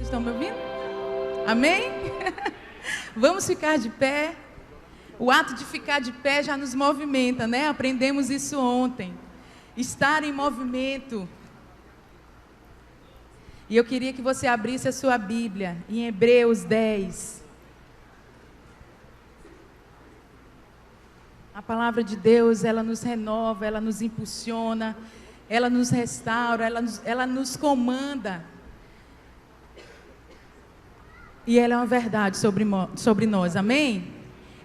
estão me ouvindo? Amém? Vamos ficar de pé. O ato de ficar de pé já nos movimenta, né? Aprendemos isso ontem. Estar em movimento. E eu queria que você abrisse a sua Bíblia em Hebreus 10. A palavra de Deus, ela nos renova, ela nos impulsiona, ela nos restaura, ela nos comanda. E ela é uma verdade sobre nós, amém?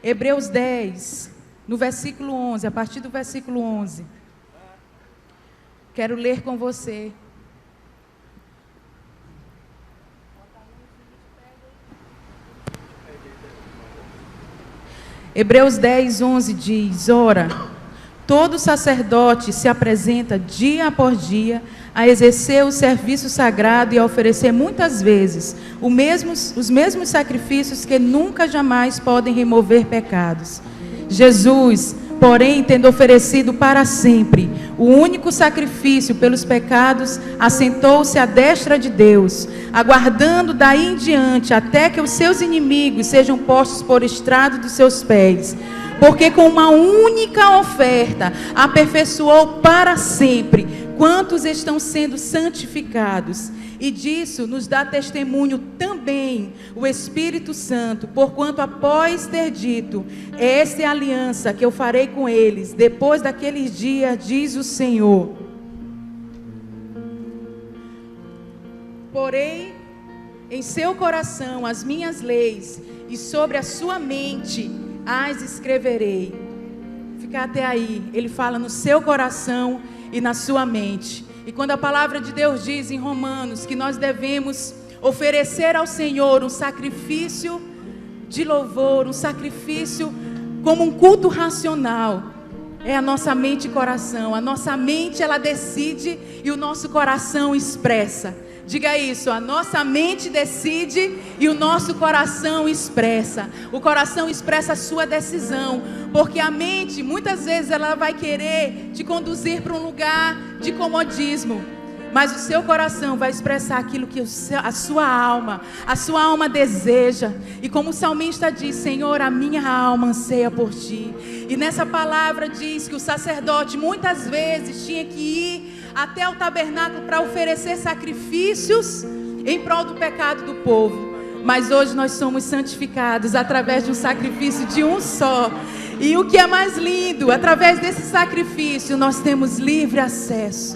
Hebreus 10, no versículo 11, a partir do versículo 11. Quero ler com você. Hebreus 10, 11 diz: ora, todo sacerdote se apresenta dia após dia a exercer o serviço sagrado e a oferecer muitas vezes os mesmos sacrifícios que nunca jamais podem remover pecados. Jesus, porém, tendo oferecido para sempre o único sacrifício pelos pecados, assentou-se à destra de Deus, aguardando daí em diante até que os seus inimigos sejam postos por estrado dos seus pés. Porque com uma única oferta aperfeiçoou para sempre quantos estão sendo santificados. E disso nos dá testemunho também o Espírito Santo, porquanto após ter dito: esta é a aliança que eu farei com eles depois daqueles dias, diz o Senhor. Porém, em seu coração as minhas leis, e sobre a sua mente as escreverei. Fica até aí, ele fala no seu coração e na sua mente. E quando a palavra de Deus diz em Romanos que nós devemos oferecer ao Senhor um sacrifício de louvor, um sacrifício como um culto racional, é a nossa mente e coração. A nossa mente, ela decide e o nosso coração expressa. Diga isso: a nossa mente decide e o nosso coração expressa. O coração expressa a sua decisão, porque a mente, muitas vezes, ela vai querer te conduzir para um lugar de comodismo, mas o seu coração vai expressar aquilo que a sua alma deseja. E como o salmista diz: Senhor, a minha alma anseia por ti. E nessa palavra diz que o sacerdote muitas vezes tinha que ir até o tabernáculo para oferecer sacrifícios em prol do pecado do povo. Mas hoje nós somos santificados através de um sacrifício de um só. E o que é mais lindo, através desse sacrifício nós temos livre acesso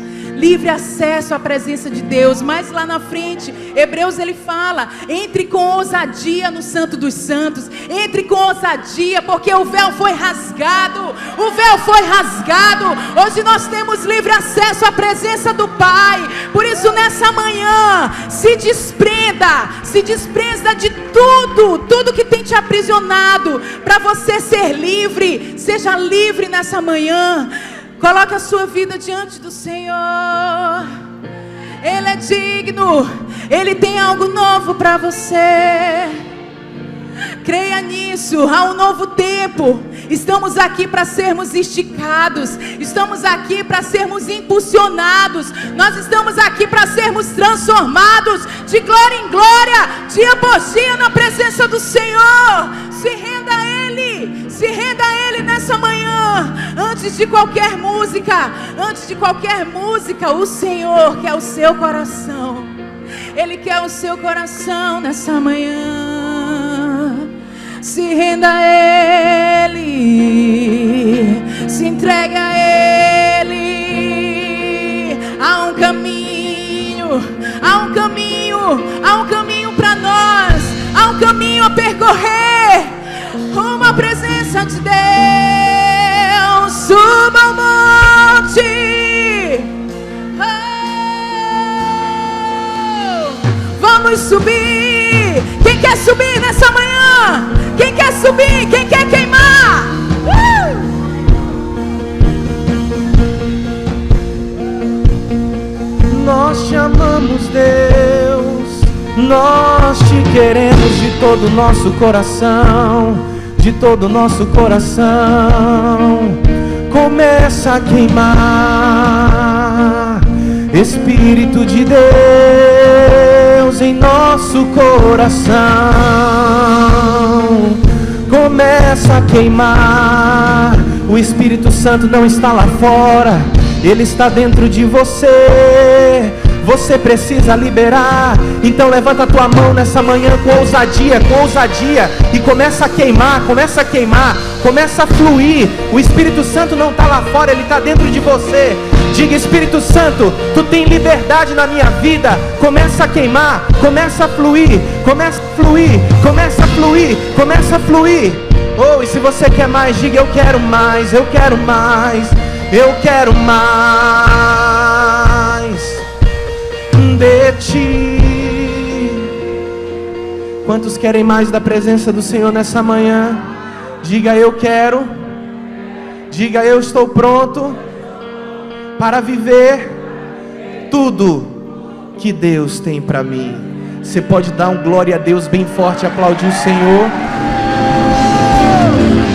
à presença de Deus. Mas lá na frente, Hebreus ele fala: entre com ousadia no Santo dos Santos, entre com ousadia, porque o véu foi rasgado, hoje nós temos livre acesso à presença do Pai. Por isso nessa manhã, se desprenda de tudo que tem te aprisionado, para você ser livre. Seja livre nessa manhã. Coloque a sua vida diante do Senhor. Ele é digno. Ele tem algo novo para você. Creia nisso. Há um novo tempo. Estamos aqui para sermos esticados. Estamos aqui para sermos impulsionados. Nós estamos aqui para sermos transformados de glória em glória, dia após dia, na presença do Senhor. Se renda a Ele. Se renda a Ele nessa manhã. Antes de qualquer música, o Senhor quer o seu coração. Ele quer o seu coração nessa manhã. Se renda a Ele. Se entrega a Ele. Há um caminho para nós. Há um caminho a percorrer. Uma presença de Deus. Suba o monte. Vamos subir. Quem quer subir nessa manhã? Quem quer subir? Quem quer queimar? Nós te amamos, Deus. Nós te queremos de todo o nosso coração. De todo o nosso coração. Começa a queimar. Espírito de Deus, em nosso coração começa a queimar. O Espírito Santo não está lá fora, Ele está dentro de você. Você precisa liberar. Então levanta a tua mão nessa manhã com ousadia, e começa a queimar, começa a fluir. O Espírito Santo não está lá fora, Ele está dentro de você. Diga: Espírito Santo, Tu tem liberdade na minha vida. Começa a queimar, começa a fluir. Oh, e se você quer mais, diga: eu quero mais de Ti. Quantos querem mais da presença do Senhor nessa manhã? Diga: eu quero. Diga: eu estou pronto para viver tudo que Deus tem para mim. Você pode dar um glória a Deus bem forte, aplaudir o Senhor.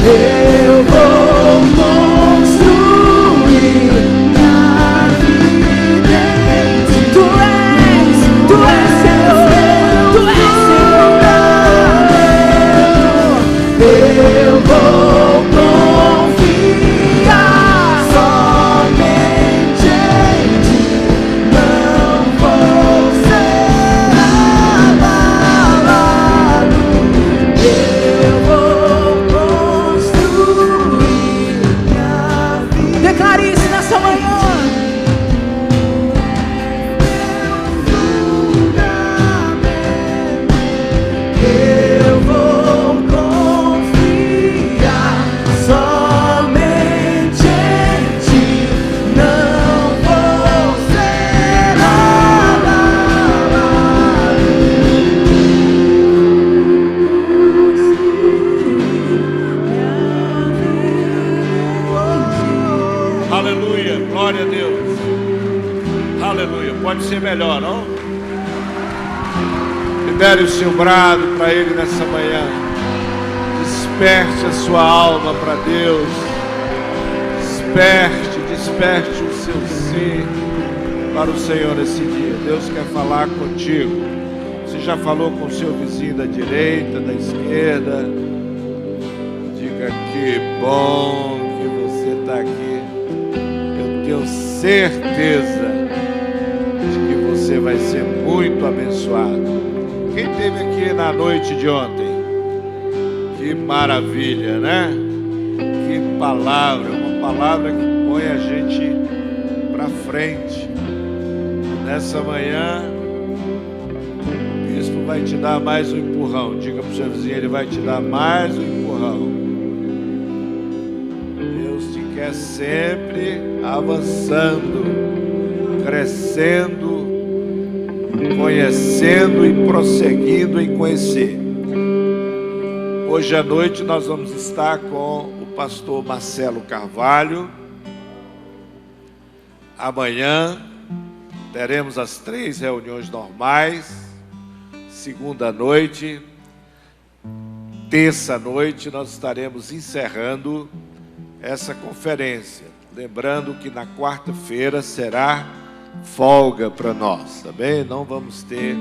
Eu vou construir minha vida em Ti. Tu és Senhor, Tu és Senhor. Eu vou confiar somente em Ti. Não vou ser abalado. Eu vou construir minha vida. Declare isso nessa manhã. Eu vou confiar somente em Ti. Não vou ser abalado. Aleluia, glória a Deus. Aleluia, pode ser melhor, não? Libere o seu brado para Ele nessa manhã. Desperte a sua alma para Deus. Desperte o seu ser para o Senhor esse dia. Deus quer falar contigo. Você já falou com o seu vizinho da direita, da esquerda? Diga: que bom que você está aqui. Eu tenho certeza de que você vai ser muito abençoado. Quem esteve aqui na noite de ontem? Que maravilha, né? Que palavra, uma palavra que põe a gente para frente. Nessa manhã, o bispo vai te dar mais um empurrão. Diga para o seu vizinho: ele vai te dar mais um empurrão. Deus te quer sempre avançando, crescendo, conhecendo e prosseguindo em conhecer. Hoje à noite nós vamos estar com o pastor Marcelo Carvalho. Amanhã teremos as 3 reuniões normais. Segunda noite, terça noite, nós estaremos encerrando essa conferência. Lembrando que na quarta-feira será folga para nós, tá bem? Não vamos ter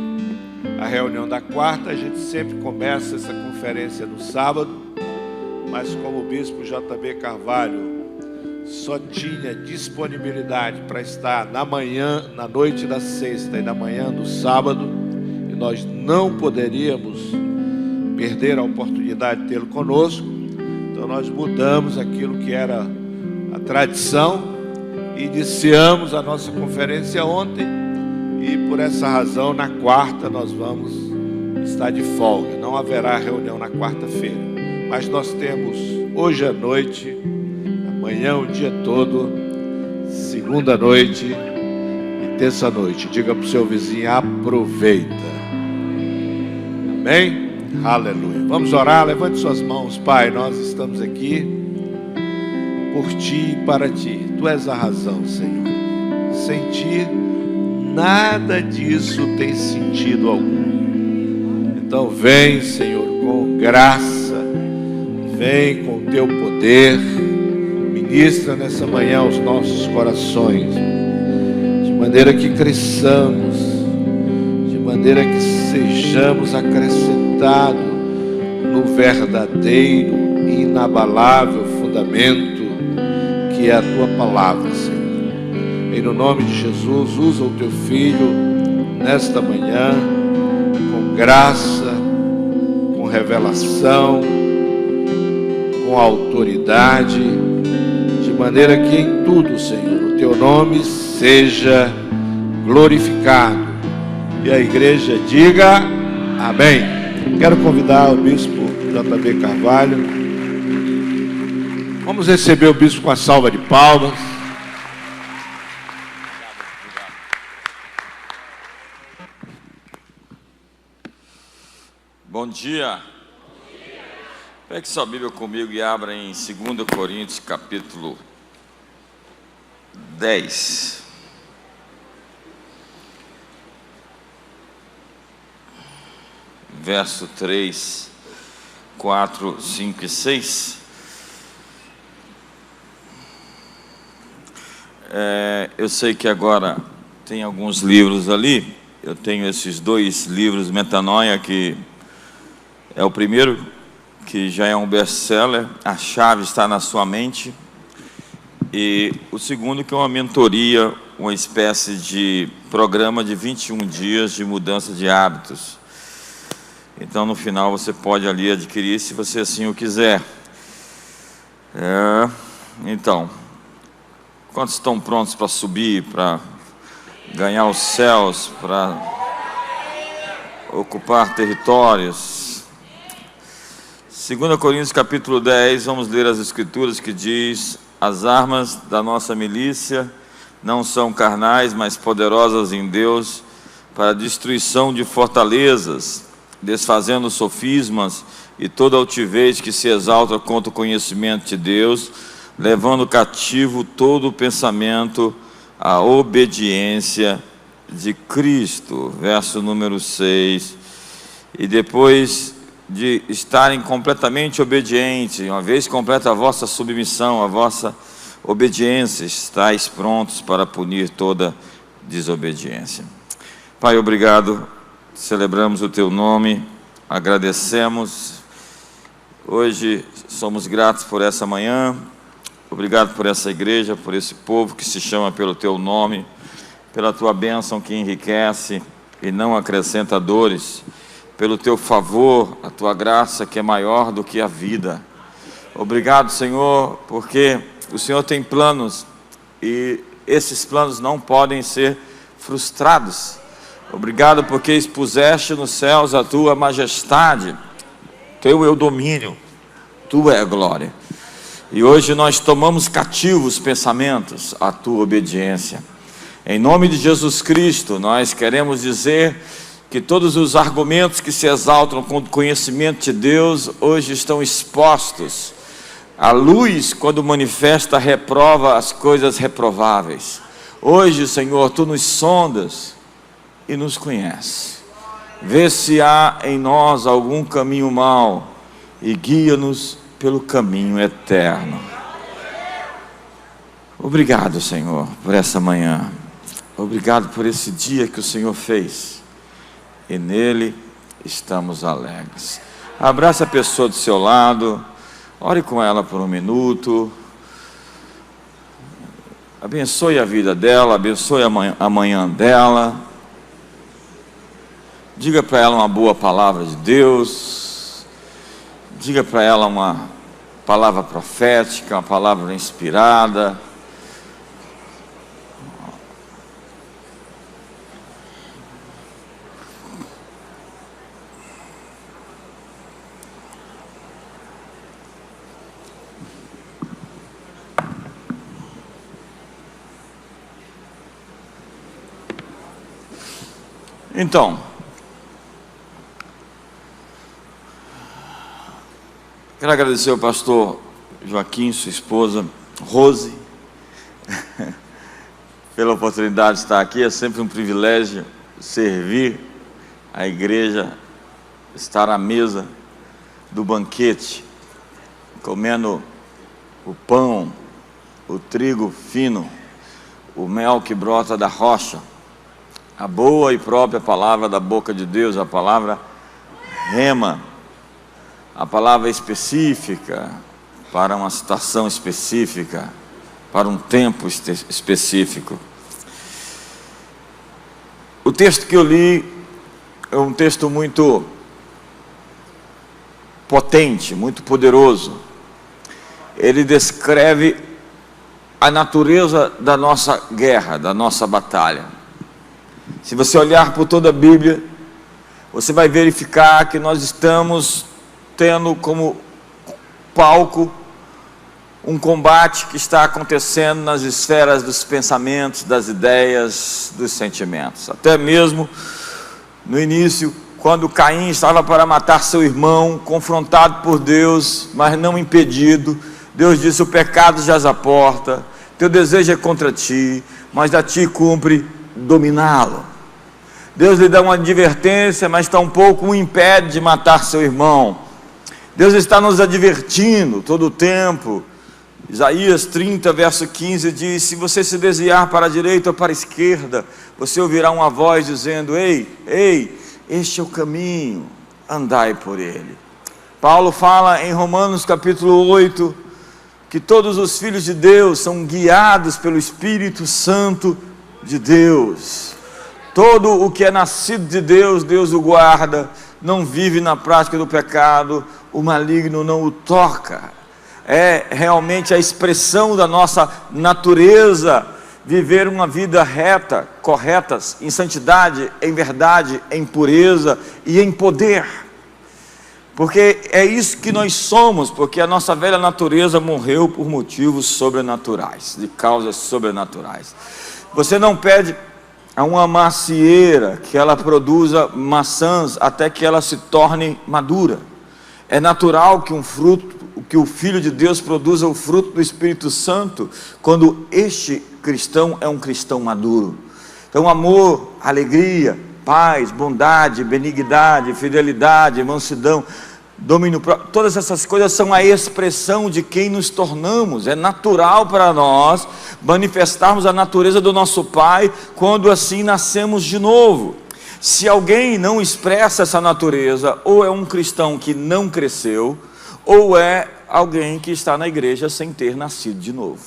a reunião da quarta. A gente sempre começa essa conferência no sábado, mas como o bispo JB Carvalho só tinha disponibilidade para estar na manhã, na noite da sexta e na manhã do sábado, e nós não poderíamos perder a oportunidade de tê-lo conosco, então nós mudamos aquilo que era a tradição. Iniciamos a nossa conferência ontem e por essa razão na quarta nós vamos estar de folga. Não haverá reunião na quarta-feira, mas nós temos hoje à noite, amanhã o dia todo, segunda noite e terça noite. Diga para o seu vizinho: aproveita. Amém? Aleluia. Vamos orar. Levante suas mãos. Pai, nós estamos aqui por Ti e para Ti. Tu és a razão, Senhor. Sem Ti, nada disso tem sentido algum. Então vem, Senhor, com graça. Vem com Teu poder. Ministra nessa manhã os nossos corações, de maneira que cresçamos, de maneira que sejamos acrescentados no verdadeiro e inabalável fundamento que é a tua palavra, Senhor. E no nome de Jesus, usa o teu filho nesta manhã com graça, com revelação, com autoridade, de maneira que em tudo, Senhor, o teu nome seja glorificado. E a igreja diga amém. Quero convidar o bispo J.B. Carvalho. Vamos receber o bispo com a salva de palmas. Bom dia. Pegue sua Bíblia comigo e abra em 2 Coríntios capítulo 10. Verso 3, 4, 5 e 6. Eu sei que agora tem alguns livros ali. Eu tenho esses 2 livros, Metanoia, que é o primeiro, que já é um best-seller, A Chave Está na Sua Mente. E o segundo, que é uma mentoria, uma espécie de programa de 21 dias de mudança de hábitos. Então, no final, você pode ali adquirir, se você assim o quiser. Então, quantos estão prontos para subir, para ganhar os céus, para ocupar territórios? 2 Coríntios capítulo 10, vamos ler as escrituras que diz: as armas da nossa milícia não são carnais, mas poderosas em Deus para a destruição de fortalezas, desfazendo sofismas e toda altivez que se exalta contra o conhecimento de Deus, levando cativo todo o pensamento à obediência de Cristo. Verso número 6. E depois de estarem completamente obedientes, uma vez completa a vossa submissão, a vossa obediência, estáis prontos para punir toda desobediência. Pai, obrigado. Celebramos o teu nome, agradecemos. Hoje somos gratos por essa manhã. Obrigado por essa igreja, por esse povo que se chama pelo teu nome, pela tua bênção que enriquece e não acrescenta dores, pelo teu favor, a tua graça que é maior do que a vida. Obrigado, Senhor, porque o Senhor tem planos e esses planos não podem ser frustrados. Obrigado porque expuseste nos céus a tua majestade, teu é o domínio, tua é a glória. E hoje nós tomamos cativos pensamentos à tua obediência. Em nome de Jesus Cristo, nós queremos dizer que todos os argumentos que se exaltam com o conhecimento de Deus hoje estão expostos. A luz, quando manifesta, reprova as coisas reprováveis. Hoje, Senhor, tu nos sondas e nos conhece. Vê se há em nós algum caminho mau e guia-nos pelo caminho eterno. Obrigado, Senhor, por essa manhã. Obrigado por esse dia que o Senhor fez. E nele estamos alegres. Abraça a pessoa do seu lado. Ore com ela por um minuto. Abençoe a vida dela, abençoe a manhã dela. Diga para ela uma boa palavra de Deus. Diga para ela uma palavra profética, uma palavra inspirada. Então, quero agradecer ao pastor Joaquim, sua esposa Rose, pela oportunidade de estar aqui. É sempre um privilégio servir a igreja, estar à mesa do banquete, comendo o pão, o trigo fino, o mel que brota da rocha, a boa e própria palavra da boca de Deus, a palavra rema, a palavra específica para uma situação específica, para um tempo específico. O texto que eu li é um texto muito potente, muito poderoso. Ele descreve a natureza da nossa guerra, da nossa batalha. Se você olhar por toda a Bíblia, você vai verificar que nós estamos tendo como palco um combate que está acontecendo nas esferas dos pensamentos, das ideias, dos sentimentos. Até mesmo no início, quando Caim estava para matar seu irmão, confrontado por Deus, mas não impedido, Deus disse: o pecado jaz à porta, teu desejo é contra ti, mas a ti cumpre dominá-lo. Deus lhe dá uma advertência, mas tampouco o impede de matar seu irmão. Deus está nos advertindo todo o tempo. Isaías 30, verso 15 diz: se você se desviar para a direita ou para a esquerda, você ouvirá uma voz dizendo: ei, ei, este é o caminho, andai por ele. Paulo fala em Romanos capítulo 8, que todos os filhos de Deus são guiados pelo Espírito Santo de Deus. Todo o que é nascido de Deus, Deus o guarda, não vive na prática do pecado, o maligno não o toca. É realmente a expressão da nossa natureza, viver uma vida reta, corretas, em santidade, em verdade, em pureza e em poder. Porque é isso que nós somos, porque a nossa velha natureza morreu por motivos sobrenaturais, de causas sobrenaturais. Você não pede a uma macieira que ela produza maçãs até que ela se torne madura. É natural que que o Filho de Deus produza o fruto do Espírito Santo quando este cristão é um cristão maduro. Então, amor, alegria, paz, bondade, benignidade, fidelidade, mansidão, domínio próprio, todas essas coisas são a expressão de quem nos tornamos. É natural para nós manifestarmos a natureza do nosso Pai quando assim nascemos de novo. Se alguém não expressa essa natureza, ou é um cristão que não cresceu, ou é alguém que está na igreja sem ter nascido de novo.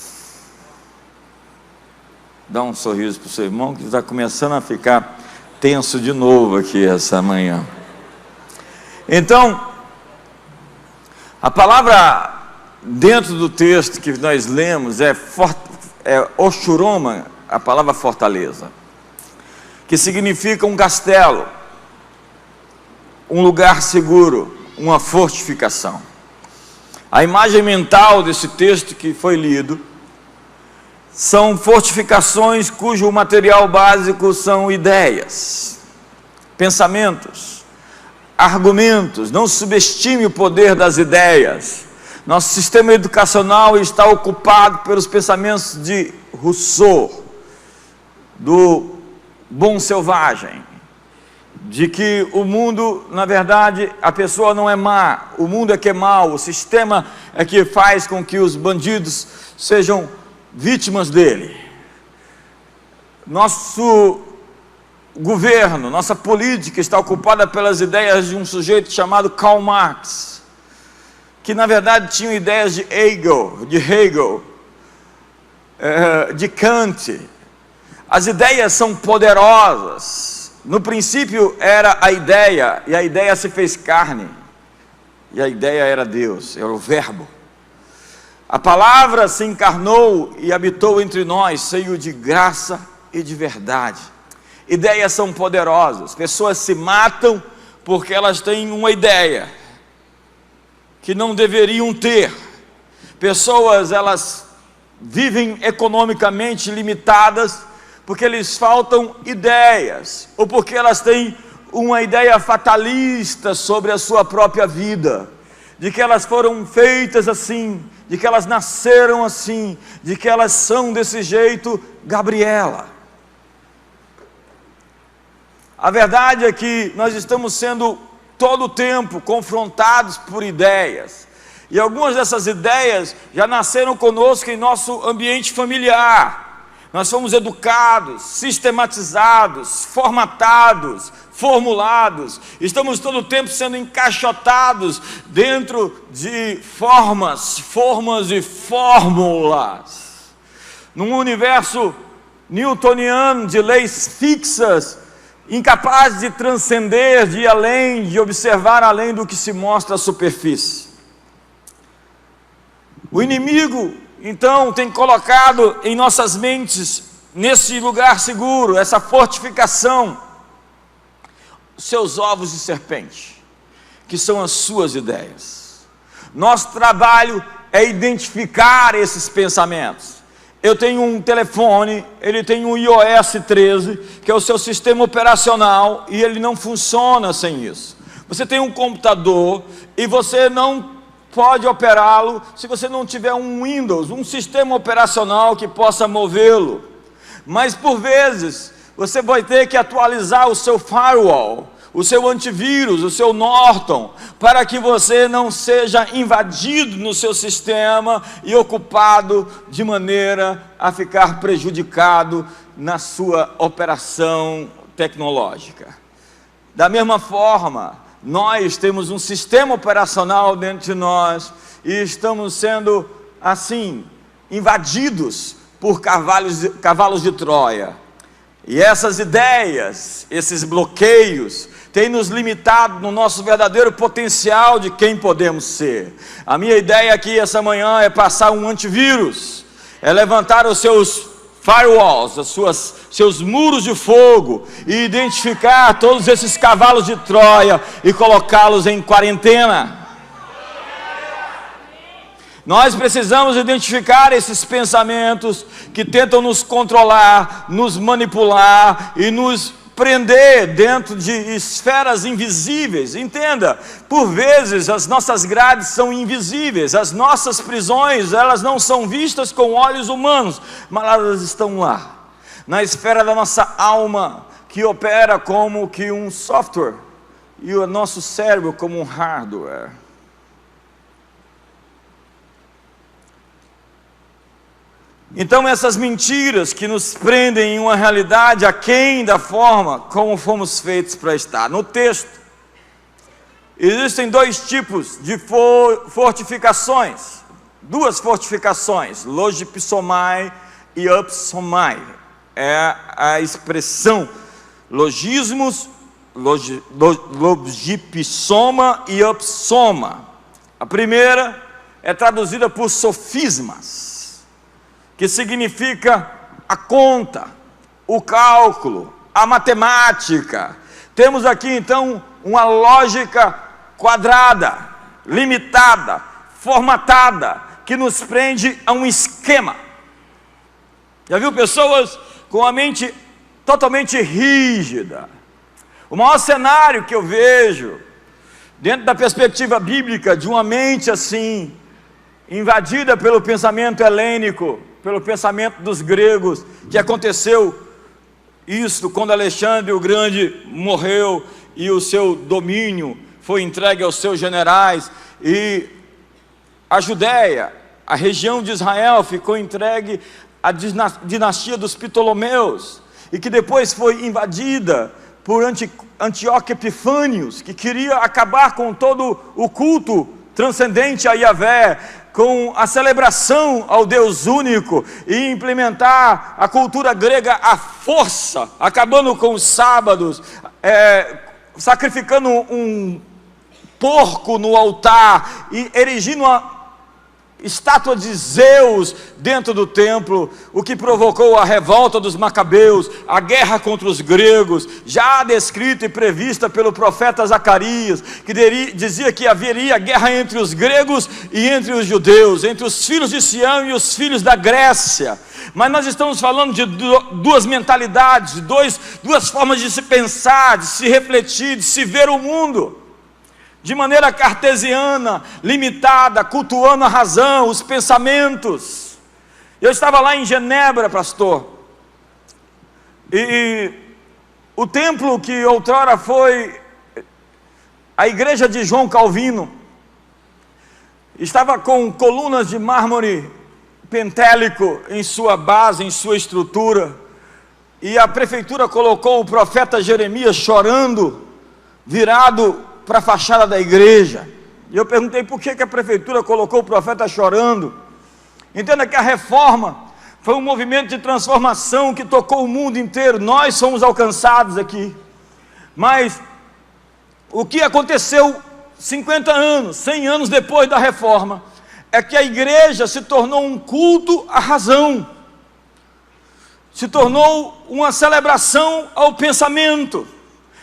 Dá um sorriso para o seu irmão que está começando a ficar tenso de novo aqui essa manhã. Então, a palavra dentro do texto que nós lemos é Oshuroma, a palavra fortaleza, que significa um castelo, um lugar seguro, uma fortificação. A imagem mental desse texto que foi lido são fortificações cujo material básico são ideias, pensamentos, argumentos. Não subestime o poder das ideias. Nosso sistema educacional está ocupado pelos pensamentos de Rousseau, do bom selvagem, de que o mundo, na verdade, a pessoa não é má, o mundo é que é mau, o sistema é que faz com que os bandidos sejam vítimas dele. Nosso governo, nossa política está ocupada pelas ideias de um sujeito chamado Karl Marx, que na verdade tinha ideias de Hegel, de Kant. As ideias são poderosas. No princípio era a ideia, e a ideia se fez carne, e a ideia era Deus, era o verbo. A palavra se encarnou e habitou entre nós, cheio de graça e de verdade. Ideias são poderosas. Pessoas se matam porque elas têm uma ideia que não deveriam ter. Pessoas, elas vivem economicamente limitadas porque lhes faltam ideias, ou porque elas têm uma ideia fatalista sobre a sua própria vida, de que elas foram feitas assim, de que elas nasceram assim, de que elas são desse jeito. Gabriela, a verdade é que nós estamos sendo todo o tempo confrontados por ideias, e algumas dessas ideias já nasceram conosco em nosso ambiente familiar. Nós fomos educados, sistematizados, formatados, formulados. Estamos todo o tempo sendo encaixotados dentro de formas e fórmulas. Num universo newtoniano de leis fixas, incapaz de transcender, de ir além, de observar além do que se mostra à superfície. O inimigo, então, tem colocado em nossas mentes, nesse lugar seguro, essa fortificação, seus ovos de serpente, que são as suas ideias. Nosso trabalho é identificar esses pensamentos. Eu tenho um telefone, ele tem um iOS 13, que é o seu sistema operacional, e ele não funciona sem isso. Você tem um computador, e você não pode operá-lo se você não tiver um Windows, um sistema operacional que possa movê-lo. Mas por vezes, você vai ter que atualizar o seu firewall, o seu antivírus, o seu Norton, para que você não seja invadido no seu sistema e ocupado de maneira a ficar prejudicado na sua operação tecnológica. Da mesma forma, nós temos um sistema operacional dentro de nós e estamos sendo, assim, invadidos por cavalos de Troia. E essas ideias, esses bloqueios, têm nos limitado no nosso verdadeiro potencial de quem podemos ser. A minha ideia aqui essa manhã é passar um antivírus, é levantar os seus firewalls, seus muros de fogo, e identificar todos esses cavalos de Troia e colocá-los em quarentena. Nós precisamos identificar esses pensamentos que tentam nos controlar, nos manipular e nos prender dentro de esferas invisíveis. Entenda, por vezes as nossas grades são invisíveis, as nossas prisões, elas não são vistas com olhos humanos, mas elas estão lá, na esfera da nossa alma, que opera como que um software, e o nosso cérebro como um hardware. Então essas mentiras que nos prendem em uma realidade aquém da forma como fomos feitos para estar. No texto, existem dois tipos de fortificações, duas fortificações, logipsomai e upsomai. É a expressão logismos, logipsoma e upsoma. A primeira é traduzida por sofismas, que significa a conta, o cálculo, a matemática. Temos aqui então uma lógica quadrada, limitada, formatada, que nos prende a um esquema. Já viu pessoas com a mente totalmente rígida? O maior cenário que eu vejo, dentro da perspectiva bíblica, de uma mente assim, invadida pelo pensamento helênico, pelo pensamento dos gregos, que aconteceu isso quando Alexandre o Grande morreu e o seu domínio foi entregue aos seus generais, e a Judéia, a região de Israel, ficou entregue à dinastia dos Ptolomeus, e que depois foi invadida por Antíoco Epifânios, que queria acabar com todo o culto transcendente a Yahvé, com a celebração ao Deus único, e implementar a cultura grega à força, acabando com os sábados, sacrificando um porco no altar e erigindo uma estátua de Zeus dentro do templo, o que provocou a revolta dos macabeus, a guerra contra os gregos, já descrita e prevista pelo profeta Zacarias, que dizia que haveria guerra entre os gregos e entre os judeus, entre os filhos de Sião e os filhos da Grécia. Mas nós estamos falando de duas mentalidades, duas formas de se pensar, de se refletir, de se ver o mundo. De maneira cartesiana, limitada, cultuando a razão, os pensamentos. Eu estava lá em Genebra, pastor, e o templo que outrora foi a igreja de João Calvino, estava com colunas de mármore pentélico em sua base, em sua estrutura, e a prefeitura colocou o profeta Jeremias chorando, virado para a fachada da igreja. E eu perguntei por que a prefeitura colocou o profeta chorando. Entenda que a reforma foi um movimento de transformação que tocou o mundo inteiro. Nós somos alcançados aqui. Mas o que aconteceu 50 anos, 100 anos depois da reforma, é que a igreja se tornou um culto à razão, se tornou uma celebração ao pensamento,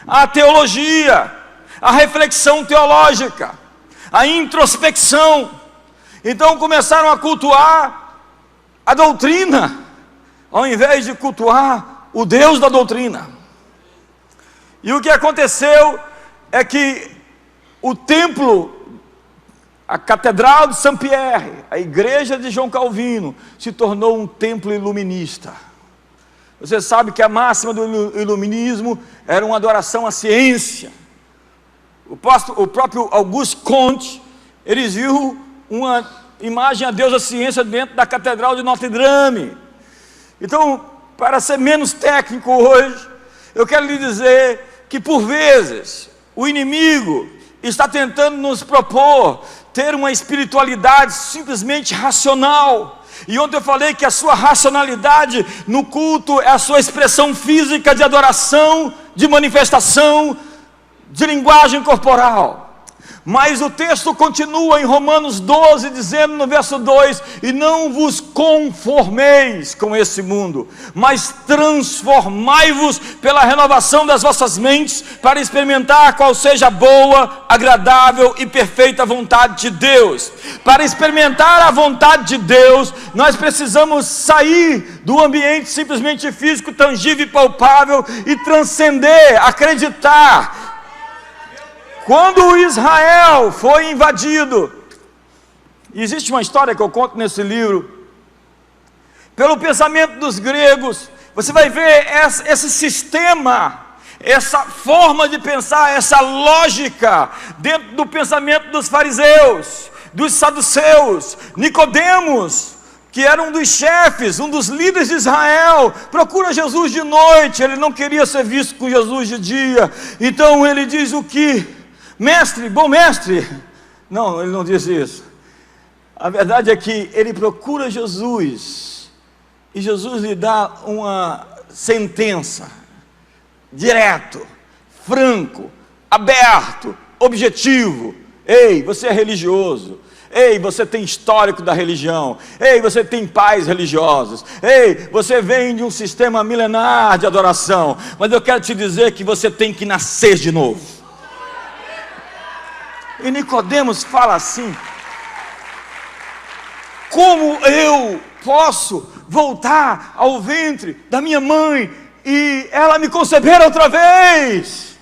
à teologia, à reflexão teológica, à introspecção. Então começaram a cultuar a doutrina, ao invés de cultuar o Deus da doutrina. E o que aconteceu é que o templo, a Catedral de Saint-Pierre, a igreja de João Calvino, se tornou um templo iluminista. Você sabe que a máxima do iluminismo era uma adoração à ciência. O próprio Auguste Comte, eles viram uma imagem a Deus da ciência dentro da Catedral de Notre Dame. Então, para ser menos técnico hoje, eu quero lhe dizer que por vezes o inimigo está tentando nos propor ter uma espiritualidade simplesmente racional. E ontem eu falei que a sua racionalidade no culto é a sua expressão física de adoração, de manifestação, de linguagem corporal. Mas o texto continua em Romanos 12, dizendo no verso 2: e não vos conformeis com esse mundo, mas transformai-vos pela renovação das vossas mentes, para experimentar qual seja a boa, agradável e perfeita vontade de Deus. Para experimentar a vontade de Deus, nós precisamos sair do ambiente simplesmente físico, tangível e palpável, e transcender, acreditar. Quando Israel foi invadido, existe uma história que eu conto nesse livro, pelo pensamento dos gregos, você vai ver esse sistema, essa forma de pensar, essa lógica, dentro do pensamento dos fariseus, dos saduceus. Nicodemos, que era um dos chefes, um dos líderes de Israel, procura Jesus de noite. Ele não queria ser visto com Jesus de dia, então ele diz o que? Mestre, bom mestre. Não, ele não disse isso. A verdade é que ele procura Jesus, e Jesus lhe dá uma sentença, direto, franco, aberto, objetivo. Ei, você é religioso. Ei, você tem histórico da religião. Ei, você tem pais religiosos. Ei, você vem de um sistema milenar de adoração. Mas eu quero te dizer que você tem que nascer de novo. E Nicodemos fala assim: como eu posso voltar ao ventre da minha mãe e ela me conceber outra vez?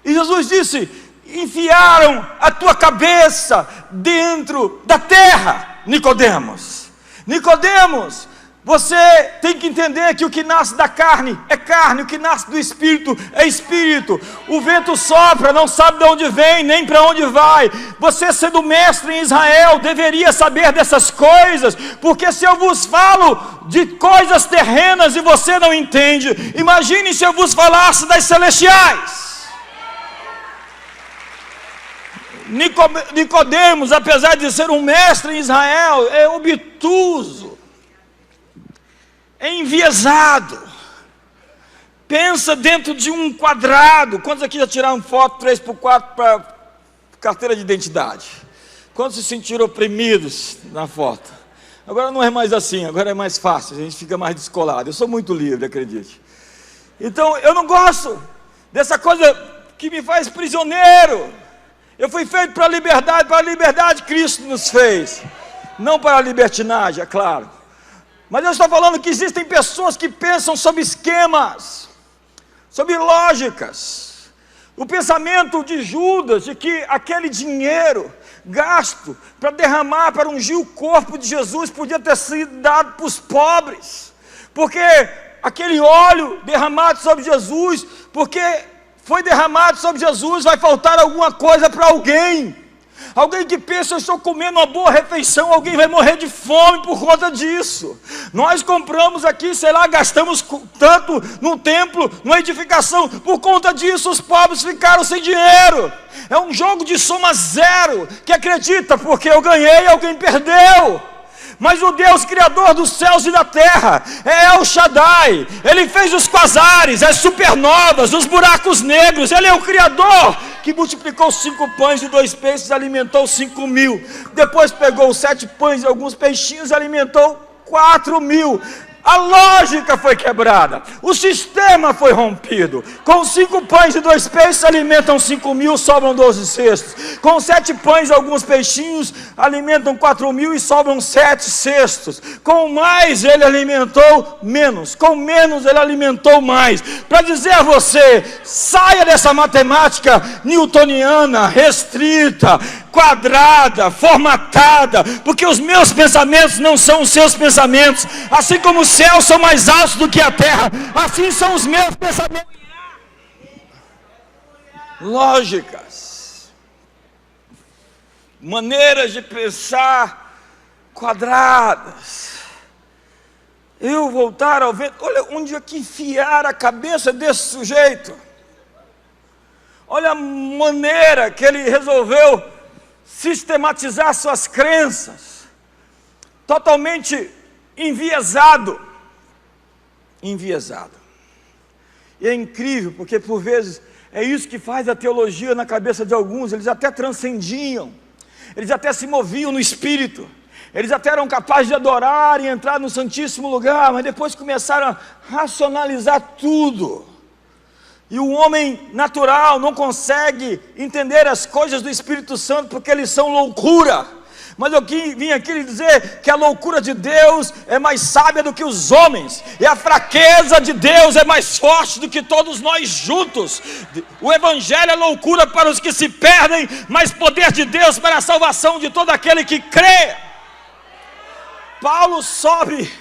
E Jesus disse: enfiaram a tua cabeça dentro da terra, Nicodemos. Nicodemos, você tem que entender que o que nasce da carne é carne, o que nasce do espírito é espírito. O vento sopra, não sabe de onde vem, nem para onde vai. Você, sendo mestre em Israel, deveria saber dessas coisas, porque se eu vos falo de coisas terrenas e você não entende, imagine se eu vos falasse das celestiais. Nicodemos, apesar de ser um mestre em Israel, é obtuso, é enviesado, pensa dentro de um quadrado. Quantos aqui já tiraram foto 3x4 para carteira de identidade? Quantos se sentiram oprimidos na foto? Agora não é mais assim, agora é mais fácil, a gente fica mais descolado. Eu sou muito livre, acredite. Então eu não gosto dessa coisa que me faz prisioneiro. Eu fui feito para a liberdade Cristo nos fez, não para a libertinagem, é claro. Mas eu estou falando que existem pessoas que pensam sobre esquemas, sobre lógicas. O pensamento de Judas, de que aquele dinheiro gasto para derramar, para ungir o corpo de Jesus, podia ter sido dado para os pobres, porque aquele óleo derramado sobre Jesus, porque foi derramado sobre Jesus, vai faltar alguma coisa para alguém. Alguém que pensa, eu estou comendo uma boa refeição, alguém vai morrer de fome por conta disso. Nós compramos aqui, sei lá, gastamos tanto no templo, numa edificação, por conta disso os pobres ficaram sem dinheiro. É um jogo de soma zero, que acredita, porque eu ganhei, alguém perdeu. Mas o Deus criador dos céus e da terra é El Shaddai. Ele fez os quasares, as supernovas, os buracos negros. Ele é o criador que multiplicou 5 pães e 2 peixes, alimentou 5.000. Depois pegou 7 pães e alguns peixinhos e alimentou 4.000. A lógica foi quebrada, o sistema foi rompido. Com 5 pães e 2 peixes alimentam 5.000, sobram 12 cestos. Com 7 pães e alguns peixinhos alimentam 4.000 e sobram 7 cestos. Com mais ele alimentou menos, com menos ele alimentou mais. Para dizer a você, saia dessa matemática newtoniana, restrita, quadrada, formatada, porque os meus pensamentos não são os seus pensamentos. Assim como os céus são mais altos do que a terra, assim são os meus pensamentos. Lógicas, maneiras de pensar quadradas. Eu voltar ao vento, olha onde é que enfiar a cabeça desse sujeito. Olha a maneira que ele resolveu sistematizar suas crenças, totalmente enviesado. E é incrível, porque por vezes é isso que faz a teologia na cabeça de alguns. Eles até transcendiam, eles até se moviam no espírito, eles até eram capazes de adorar e entrar no santíssimo lugar, mas depois começaram a racionalizar tudo. E o homem natural não consegue entender as coisas do Espírito Santo, porque eles são loucura. Mas eu vim aqui lhe dizer que a loucura de Deus é mais sábia do que os homens, e a fraqueza de Deus é mais forte do que todos nós juntos. O Evangelho é loucura para os que se perdem, mas poder de Deus para a salvação de todo aquele que crê. Paulo sobe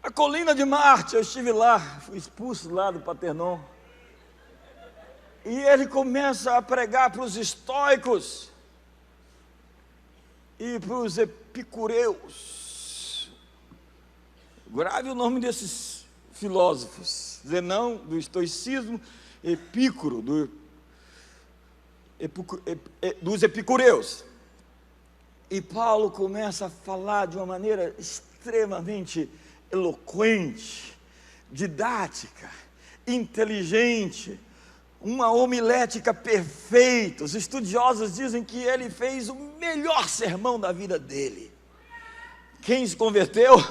a colina de Marte. Eu estive lá, fui expulso lá do Paternon, e ele começa a pregar para os estoicos e para os epicureus. Grave o nome desses filósofos: Zenão, do estoicismo, Epícoro, dos epicureus. E Paulo começa a falar de uma maneira extremamente eloquente, didática, inteligente, uma homilética perfeita. Os estudiosos dizem que ele fez o melhor sermão da vida dele. Quem se converteu?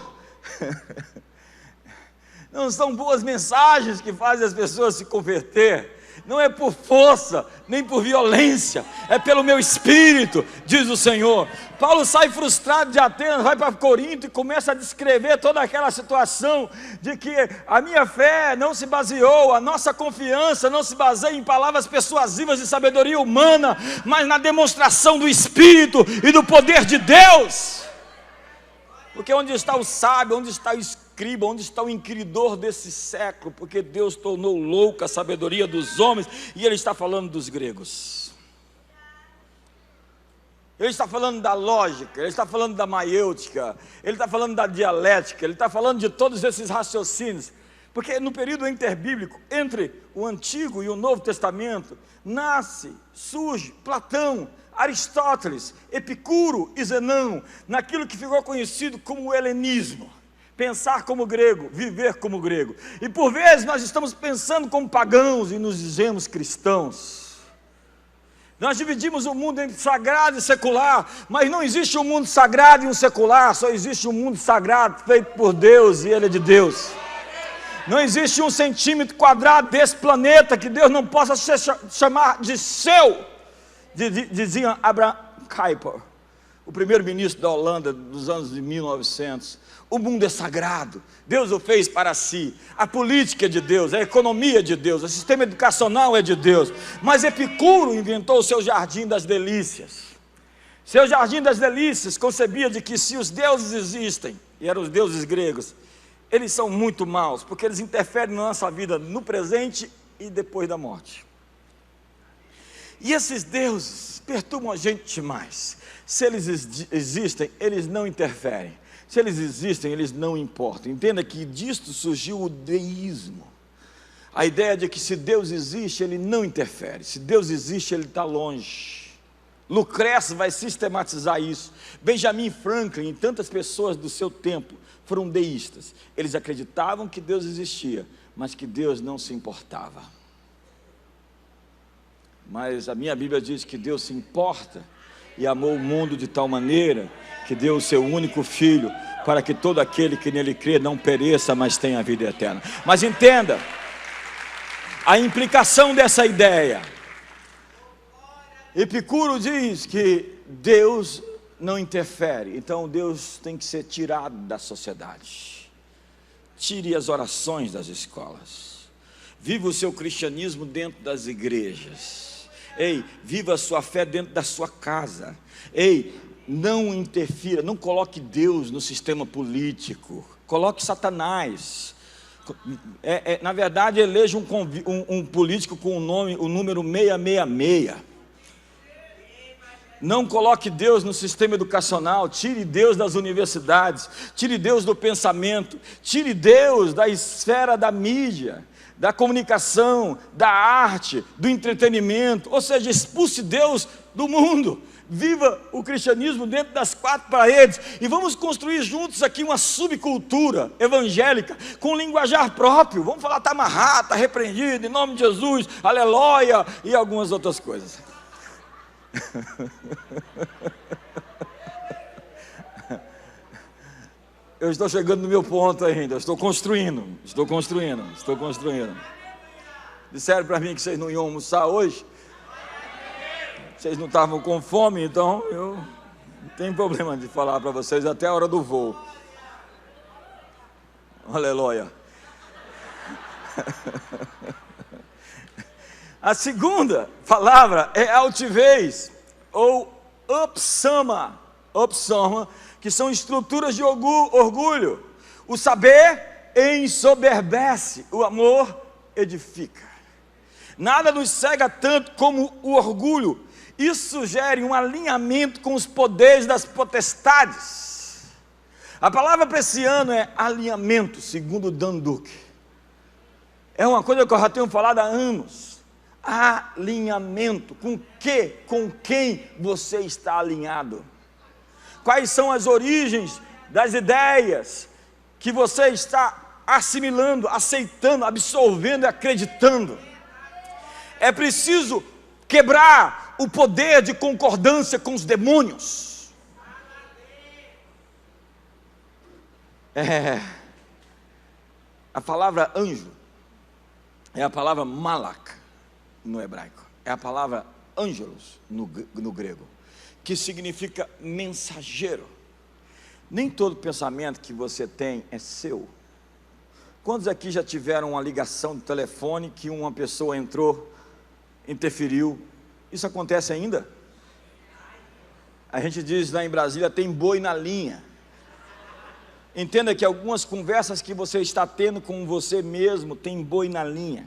Não são boas mensagens que fazem as pessoas se converter. Não é por força, nem por violência, é pelo meu espírito, diz o Senhor. Paulo sai frustrado de Atenas, vai para Corinto e começa a descrever toda aquela situação de que a minha fé não se baseou, a nossa confiança não se baseia em palavras persuasivas de sabedoria humana, mas na demonstração do Espírito e do poder de Deus. Porque onde está o sábio, onde está o escriba, onde está o inquiridor desse século? Porque Deus tornou louca a sabedoria dos homens. E Ele está falando dos gregos, Ele está falando da lógica, Ele está falando da maiêutica, Ele está falando da dialética, Ele está falando de todos esses raciocínios. Porque no período interbíblico, entre o Antigo e o Novo Testamento, surge Platão, Aristóteles, Epicuro e Zenão, naquilo que ficou conhecido como o helenismo. Pensar como grego, viver como grego. E por vezes nós estamos pensando como pagãos e nos dizemos cristãos. Nós dividimos o mundo entre sagrado e secular, mas não existe um mundo sagrado e um secular, só existe um mundo sagrado feito por Deus e Ele é de Deus. Não existe 1 centímetro quadrado desse planeta que Deus não possa chamar de seu. Dizia Abraham Kuyper, o primeiro-ministro da Holanda dos anos de 1900. O mundo é sagrado, Deus o fez para si. A política é de Deus, a economia é de Deus, o sistema educacional é de Deus. Mas Epicuro inventou o seu jardim das delícias. Seu jardim das delícias concebia de que se os deuses existem, e eram os deuses gregos, eles são muito maus, porque eles interferem na nossa vida no presente e depois da morte. E esses deuses perturbam a gente demais. Se eles existem, eles não interferem. Se eles existem, eles não importam. Entenda que disto surgiu o deísmo. A ideia de que se Deus existe, Ele não interfere. Se Deus existe, Ele está longe. Lucrécio vai sistematizar isso. Benjamin Franklin e tantas pessoas do seu tempo foram deístas. Eles acreditavam que Deus existia, mas que Deus não se importava. Mas a minha Bíblia diz que Deus se importa e amou o mundo de tal maneira que deu o seu único filho para que todo aquele que nele crê não pereça, mas tenha a vida eterna. Mas entenda a implicação dessa ideia. Epicuro diz que Deus não interfere, então Deus tem que ser tirado da sociedade. Tire as orações das escolas. Viva o seu cristianismo dentro das igrejas. Ei, viva a sua fé dentro da sua casa. Ei, não interfira, não coloque Deus no sistema político. Coloque Satanás. Na verdade, eleja um político com o número 666. Não coloque Deus no sistema educacional. Tire Deus das universidades. Tire Deus do pensamento. Tire Deus da esfera da mídia, da comunicação, da arte, do entretenimento. Ou seja, expulse Deus do mundo. Viva o cristianismo dentro das quatro paredes e vamos construir juntos aqui uma subcultura evangélica com linguajar próprio. Vamos falar, está amarrado, está repreendido, em nome de Jesus, aleluia, e algumas outras coisas. Eu estou chegando no meu ponto ainda, estou construindo. Disseram para mim que vocês não iam almoçar hoje. Vocês não estavam com fome, então eu não tenho problema de falar para vocês até a hora do voo. Aleluia. A segunda palavra é altivez, ou upsama, que são estruturas de orgulho. O saber ensoberbece, o amor edifica. Nada nos cega tanto como o orgulho. Isso sugere um alinhamento com os poderes das potestades. A palavra para esse ano é alinhamento, segundo Dan Duque. É uma coisa que eu já tenho falado há anos. Alinhamento. Com quem você está alinhado? Quais são as origens das ideias que você está assimilando, aceitando, absorvendo e acreditando? É preciso quebrar o poder de concordância com os demônios. A palavra anjo é a palavra malak no hebraico. É a palavra angelos no grego, que significa mensageiro. Nem todo pensamento que você tem é seu. Quantos aqui já tiveram uma ligação de telefone que uma pessoa entrou, interferiu? Isso acontece ainda? A gente diz lá em Brasília, tem boi na linha. Entenda que algumas conversas que você está tendo com você mesmo, tem boi na linha.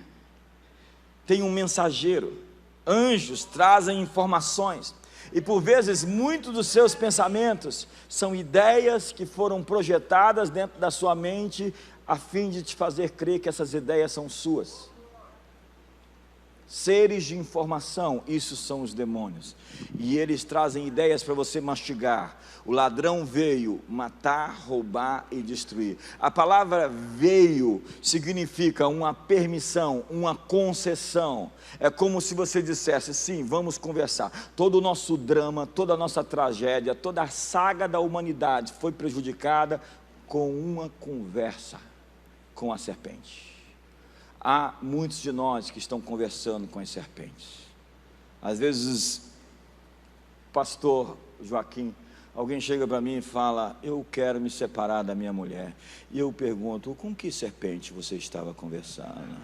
Tem um mensageiro. Anjos trazem informações. E por vezes, muitos dos seus pensamentos são ideias que foram projetadas dentro da sua mente, a fim de te fazer crer que essas ideias são suas. Seres de informação, isso são os demônios. E eles trazem ideias para você mastigar. O ladrão veio matar, roubar e destruir. A palavra veio significa uma permissão, uma concessão. É como se você dissesse, sim, vamos conversar. Todo o nosso drama, toda a nossa tragédia, toda a saga da humanidade foi prejudicada com uma conversa com a serpente. Há muitos de nós que estão conversando com as serpentes. Às vezes, pastor Joaquim, alguém chega para mim e fala, eu quero me separar da minha mulher. E eu pergunto, com que serpente você estava conversando?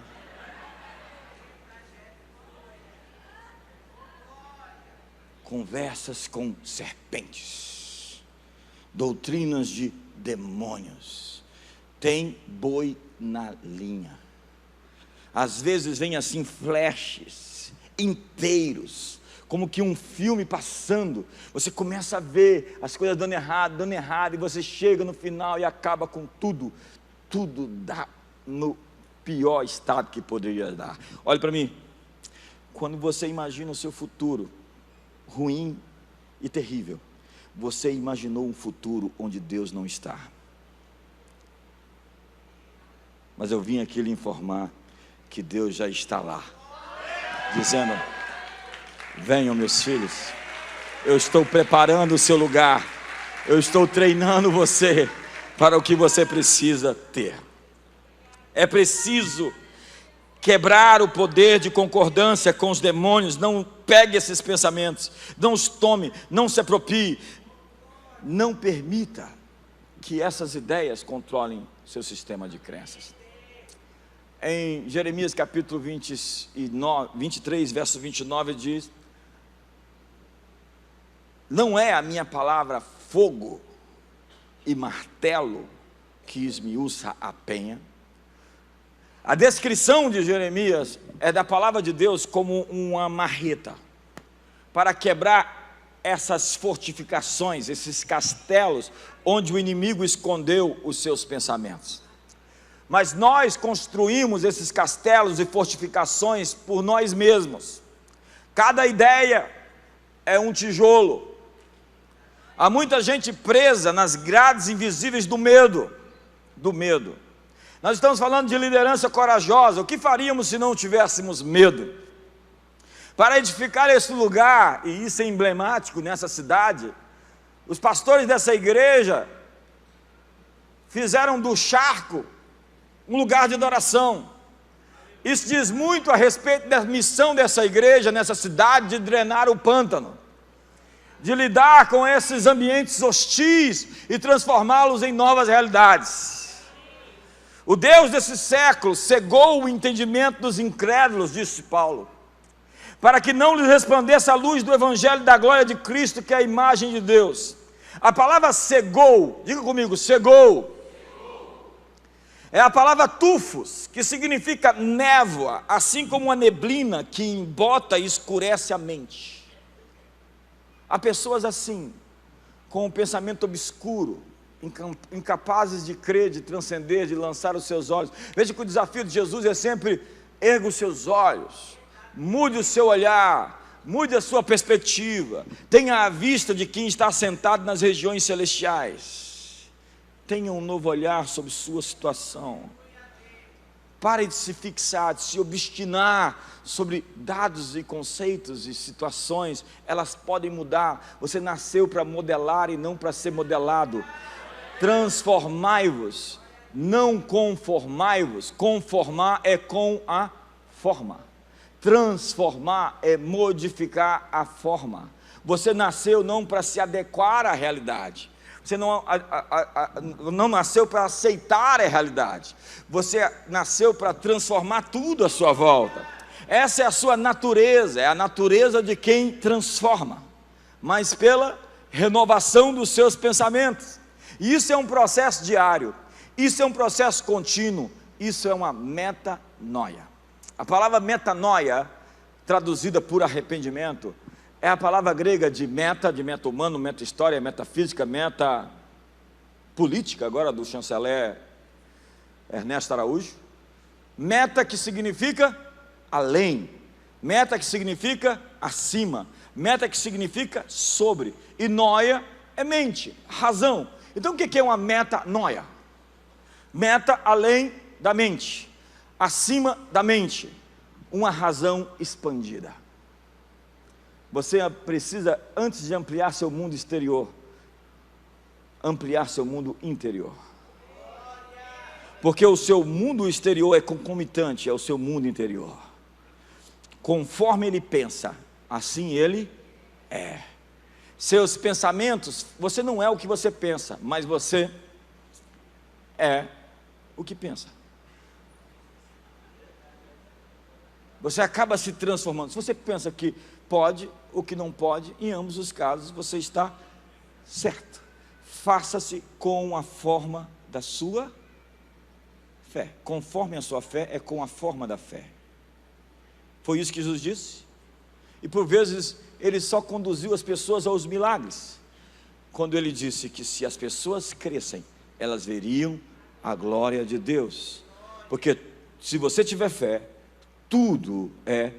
Conversas com serpentes. Doutrinas de demônios. Tem boi na linha. Às vezes vem assim flashes inteiros, como que um filme passando. Você começa a ver as coisas dando errado, e você chega no final e acaba com tudo dá no pior estado que poderia dar. Olha para mim, quando você imagina o seu futuro ruim e terrível, você imaginou um futuro onde Deus não está. Mas eu vim aqui lhe informar que Deus já está lá, dizendo: venham meus filhos, eu estou preparando o seu lugar, eu estou treinando você para o que você precisa ter. É preciso quebrar o poder de concordância com os demônios. Não pegue esses pensamentos, não os tome, não se aproprie, não permita que essas ideias controlem seu sistema de crenças. Em Jeremias capítulo 23, verso 29 diz: não é a minha palavra fogo e martelo que esmiuça a penha. A descrição de Jeremias é da palavra de Deus como uma marreta para quebrar essas fortificações, esses castelos onde o inimigo escondeu os seus pensamentos. Mas nós construímos esses castelos e fortificações por nós mesmos. Cada ideia é um tijolo. Há muita gente presa nas grades invisíveis do medo. Nós estamos falando de liderança corajosa. O que faríamos se não tivéssemos medo? Para edificar esse lugar, e isso é emblemático nessa cidade, os pastores dessa igreja fizeram do charco um lugar de adoração. Isso diz muito a respeito da missão dessa igreja nessa cidade, de drenar o pântano, de lidar com esses ambientes hostis e transformá-los em novas realidades. O Deus desse século cegou o entendimento dos incrédulos, disse Paulo, para que não lhes resplandeça a luz do evangelho da glória de Cristo, que é a imagem de Deus. A palavra cegou, diga comigo, cegou, é a palavra tufos, que significa névoa, assim como uma neblina que embota e escurece a mente. Há pessoas assim, com um pensamento obscuro, incapazes de crer, de transcender, de lançar os seus olhos. Veja que o desafio de Jesus é sempre: erga os seus olhos, mude o seu olhar, mude a sua perspectiva, tenha a vista de quem está sentado nas regiões celestiais. Tenha um novo olhar sobre sua situação. Pare de se fixar, de se obstinar sobre dados e conceitos e situações. Elas podem mudar. Você nasceu para modelar e não para ser modelado. Transformai-vos, não conformai-vos. Conformar é com a forma. Transformar é modificar a forma. Você nasceu não para se adequar à realidade. Você não nasceu para aceitar a realidade. Você nasceu para transformar tudo à sua volta. Essa é a sua natureza, é a natureza de quem transforma, mas pela renovação dos seus pensamentos. E isso é um processo diário, isso é um processo contínuo, isso é uma metanoia. A palavra metanoia, traduzida por arrependimento, é a palavra grega de meta humano, meta história, metafísica, meta política, agora do chanceler Ernesto Araújo. Meta que significa além, meta que significa acima, meta que significa sobre, e noia é mente, razão. Então o que é uma metanoia? Meta além da mente, acima da mente, uma razão expandida. Você precisa, antes de ampliar seu mundo exterior, ampliar seu mundo interior. Porque o seu mundo exterior é concomitante ao seu mundo interior. Conforme ele pensa, assim ele é. Seus pensamentos, você não é o que você pensa, mas você é o que pensa. Você acaba se transformando. Se você pensa que pode ou que não pode, em ambos os casos você está certo. Faça-se com a forma da sua fé. Conforme a sua fé é com a forma da fé. Foi isso que Jesus disse. E por vezes ele só conduziu as pessoas aos milagres, quando ele disse que se as pessoas crescem, elas veriam a glória de Deus. Porque se você tiver fé, tudo é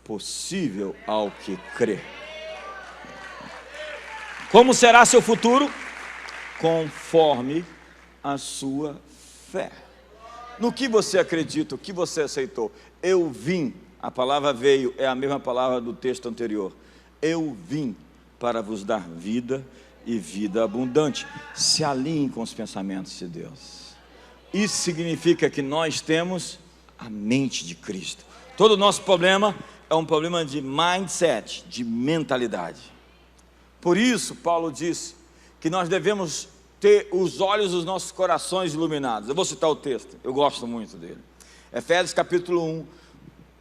possível ao que crê. Como será seu futuro? Conforme a sua fé. No que você acredita, o que você aceitou? Eu vim, a palavra veio, é a mesma palavra do texto anterior. Eu vim para vos dar vida e vida abundante. Se alinhe com os pensamentos de Deus. Isso significa que nós temos a mente de Cristo. Todo o nosso problema é um problema de mindset, de mentalidade. Por isso, Paulo disse que nós devemos ter os olhos dos nossos corações iluminados. Eu vou citar o texto, eu gosto muito dele. Efésios capítulo 1,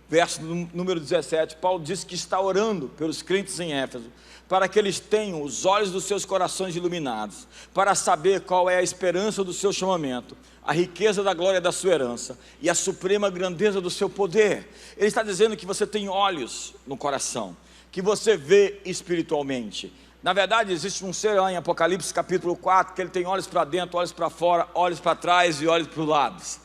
verso número 17, Paulo disse que está orando pelos crentes em Éfeso, para que eles tenham os olhos dos seus corações iluminados, para saber qual é a esperança do seu chamamento, a riqueza da glória da sua herança e a suprema grandeza do seu poder. Ele está dizendo que você tem olhos no coração, que você vê espiritualmente. Na verdade, existe um ser lá em Apocalipse capítulo 4, que ele tem olhos para dentro, olhos para fora, olhos para trás e olhos para os lados.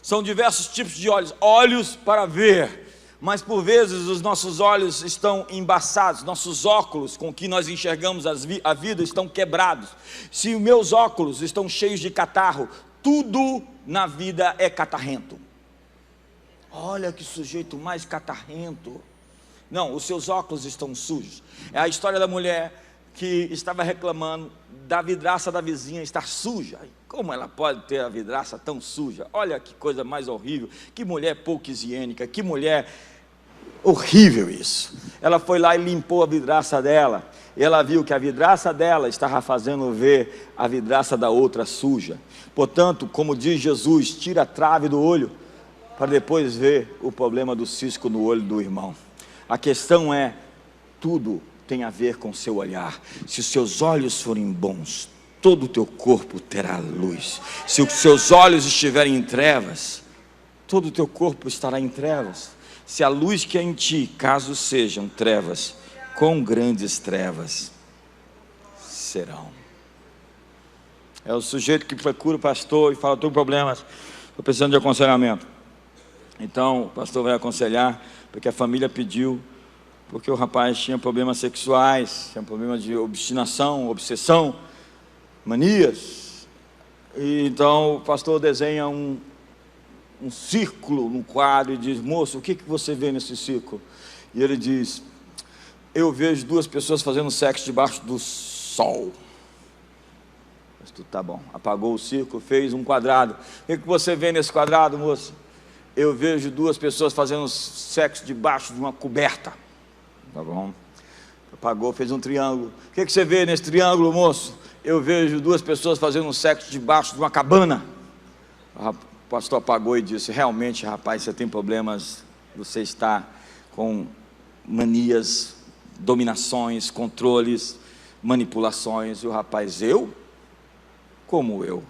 São diversos tipos de olhos, olhos para ver, mas por vezes os nossos olhos estão embaçados, nossos óculos com que nós enxergamos a vida estão quebrados. Se os meus óculos estão cheios de catarro, tudo na vida é catarrento. Olha que sujeito mais catarrento. Não, os seus óculos estão sujos. É a história da mulher que estava reclamando da vidraça da vizinha estar suja. Como ela pode ter a vidraça tão suja? Olha que coisa mais horrível, que mulher pouco higiênica, que mulher horrível isso. Ela foi lá e limpou a vidraça dela, e ela viu que a vidraça dela estava fazendo ver a vidraça da outra suja. Portanto, como diz Jesus, tira a trave do olho, para depois ver o problema do cisco no olho do irmão. A questão é, tudo tem a ver com o seu olhar. Se os seus olhos forem bons, todo o teu corpo terá luz. Se os seus olhos estiverem em trevas, todo o teu corpo estará em trevas. Se a luz que é em ti, caso sejam trevas, quão grandes trevas serão. É o sujeito que procura o pastor e fala, estou com problemas, estou precisando de aconselhamento. Então o pastor vai aconselhar, porque a família pediu, porque o rapaz tinha problemas sexuais, tinha problema de obstinação, obsessão, manias. E então o pastor desenha um círculo no quadro e diz, moço, o que você vê nesse círculo? E ele diz, eu vejo duas pessoas fazendo sexo debaixo do sol. Mas tudo tá bom. Apagou o círculo, fez um quadrado. O que você vê nesse quadrado, moço? Eu vejo duas pessoas fazendo sexo debaixo de uma coberta. Tá bom. Apagou, fez um triângulo. O que você vê nesse triângulo, moço? Eu vejo duas pessoas fazendo sexo debaixo de uma cabana. O pastor apagou e disse, realmente, rapaz, você tem problemas, você está com manias, dominações, controles, manipulações. E o rapaz, eu? Como eu?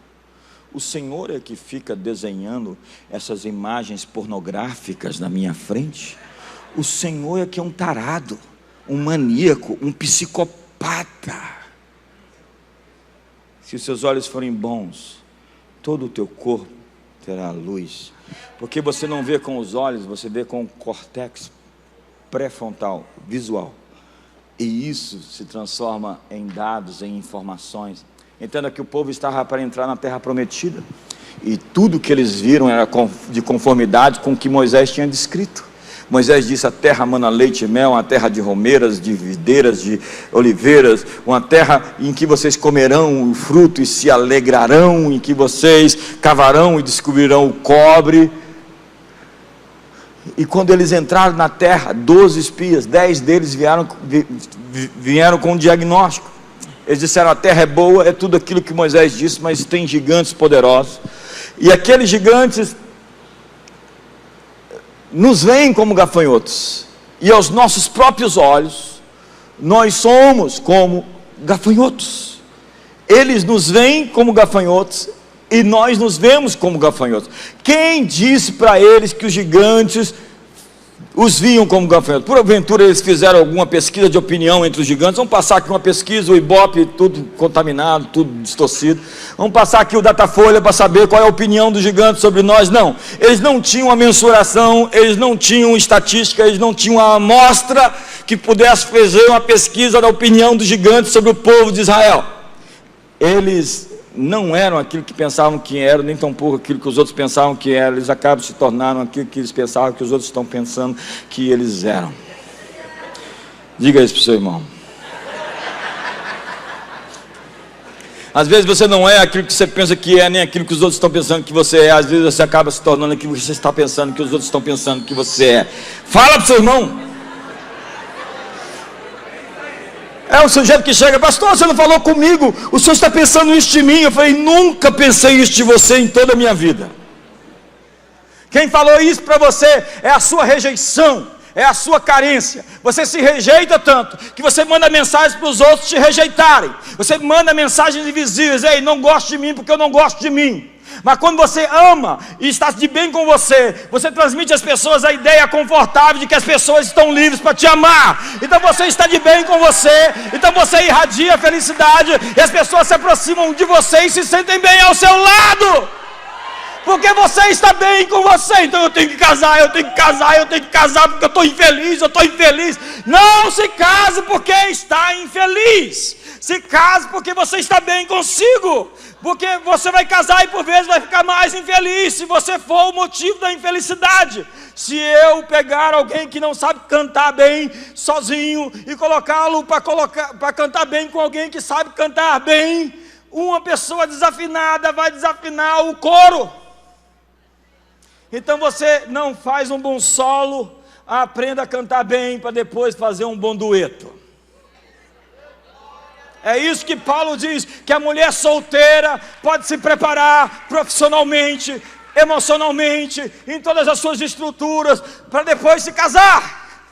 O Senhor é que fica desenhando essas imagens pornográficas na minha frente? O Senhor é que é um tarado, um maníaco, um psicopata. Se os seus olhos forem bons, todo o teu corpo terá luz. Porque você não vê com os olhos, você vê com o córtex pré-frontal, visual. E isso se transforma em dados, em informações. Entenda que o povo estava para entrar na terra prometida. E tudo que eles viram era de conformidade com o que Moisés tinha descrito. Moisés disse, a terra mana leite e mel, uma terra de romeiras, de videiras, de oliveiras, uma terra em que vocês comerão o fruto e se alegrarão, em que vocês cavarão e descobrirão o cobre. E quando eles entraram na terra, 12 espias, 10 deles vieram com um diagnóstico. Eles disseram, a terra é boa, é tudo aquilo que Moisés disse, mas tem gigantes poderosos. E aqueles gigantes nos veem como gafanhotos, e aos nossos próprios olhos, nós somos como gafanhotos. Eles nos veem como gafanhotos, e nós nos vemos como gafanhotos. Quem disse para eles que os gigantes os viam como gafanhotos. Porventura eles fizeram alguma pesquisa de opinião entre os gigantes. Vamos passar aqui uma pesquisa, o Ibope, tudo contaminado, tudo distorcido. Vamos passar aqui o Datafolha para saber qual é a opinião dos gigantes sobre nós. Não, eles não tinham a mensuração, eles não tinham estatística, eles não tinham a amostra que pudesse fazer uma pesquisa da opinião dos gigantes sobre o povo de Israel. Eles não eram aquilo que pensavam que eram, nem tampouco aquilo que os outros pensavam que eram. Eles acabam se tornando aquilo que eles pensavam que os outros estão pensando que eles eram. Diga isso para o seu irmão. Às vezes você não é aquilo que você pensa que é, nem aquilo que os outros estão pensando que você é. Às vezes você acaba se tornando aquilo que você está pensando que os outros estão pensando que você é. Fala para o seu irmão. É o sujeito que chega: pastor, você não falou comigo, o senhor está pensando isso de mim. Eu falei: nunca pensei isso de você em toda a minha vida. Quem falou isso para você é a sua rejeição, é a sua carência. Você se rejeita tanto que você manda mensagens para os outros te rejeitarem. Você manda mensagens invisíveis: ei, não gosto de mim porque eu não gosto de mim. Mas quando você ama e está de bem com você, você transmite às pessoas a ideia confortável de que as pessoas estão livres para te amar. Então você está de bem com você, então você irradia felicidade, e as pessoas se aproximam de você e se sentem bem ao seu lado, porque você está bem com você. Então eu tenho que casar, eu tenho que casar, eu tenho que casar porque eu estou infeliz, eu estou infeliz. Não se case porque está infeliz. Se case porque você está bem consigo, porque você vai casar e por vezes vai ficar mais infeliz se você for o motivo da infelicidade. Se eu pegar alguém que não sabe cantar bem sozinho e colocá-lo para cantar bem com alguém que sabe cantar bem, uma pessoa desafinada vai desafinar o coro. Então você não faz um bom solo, aprenda a cantar bem para depois fazer um bom dueto. É isso que Paulo diz, que a mulher solteira pode se preparar profissionalmente, emocionalmente, em todas as suas estruturas, para depois se casar.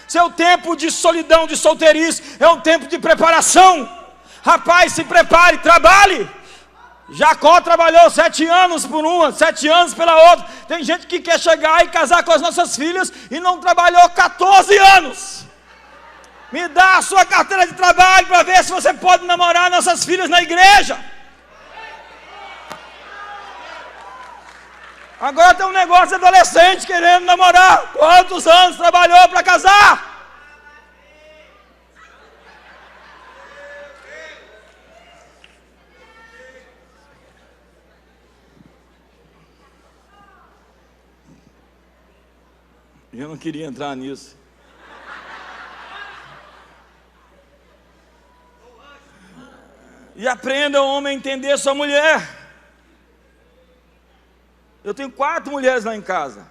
Seu tempo de solidão, de solteirice, é um tempo de preparação. Rapaz, se prepare, trabalhe. Jacó trabalhou 7 anos por uma, 7 anos pela outra. Tem gente que quer chegar e casar com as nossas filhas e não trabalhou 14 anos. Me dá a sua carteira de trabalho para ver se você pode namorar nossas filhas na igreja. Agora tem um negócio de adolescente querendo namorar. Quantos anos trabalhou para casar? Eu não queria entrar nisso. E aprenda, homem, a entender sua mulher. Eu tenho 4 mulheres lá em casa.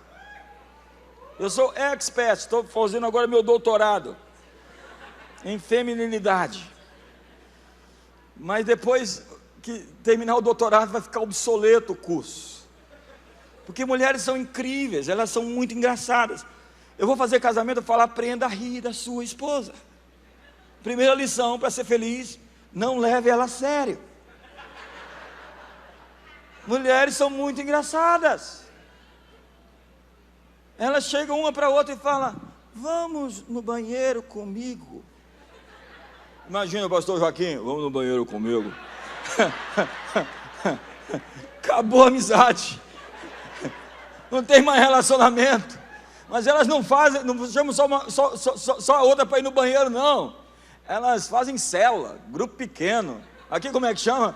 Eu sou expert, estou fazendo agora meu doutorado em feminilidade. Mas depois que terminar o doutorado vai ficar obsoleto o curso. Porque mulheres são incríveis, elas são muito engraçadas. Eu vou fazer casamento, eu falo: aprenda a rir da sua esposa. Primeira lição para ser feliz: não leve ela a sério. Mulheres são muito engraçadas. Elas chegam uma para a outra e falam: vamos no banheiro comigo. Imagina o pastor Joaquim: vamos no banheiro comigo. Acabou a amizade. Não tem mais relacionamento. Mas elas não fazem, não chamam só a outra para ir no banheiro, não. Elas fazem célula, grupo pequeno. Aqui como é que chama?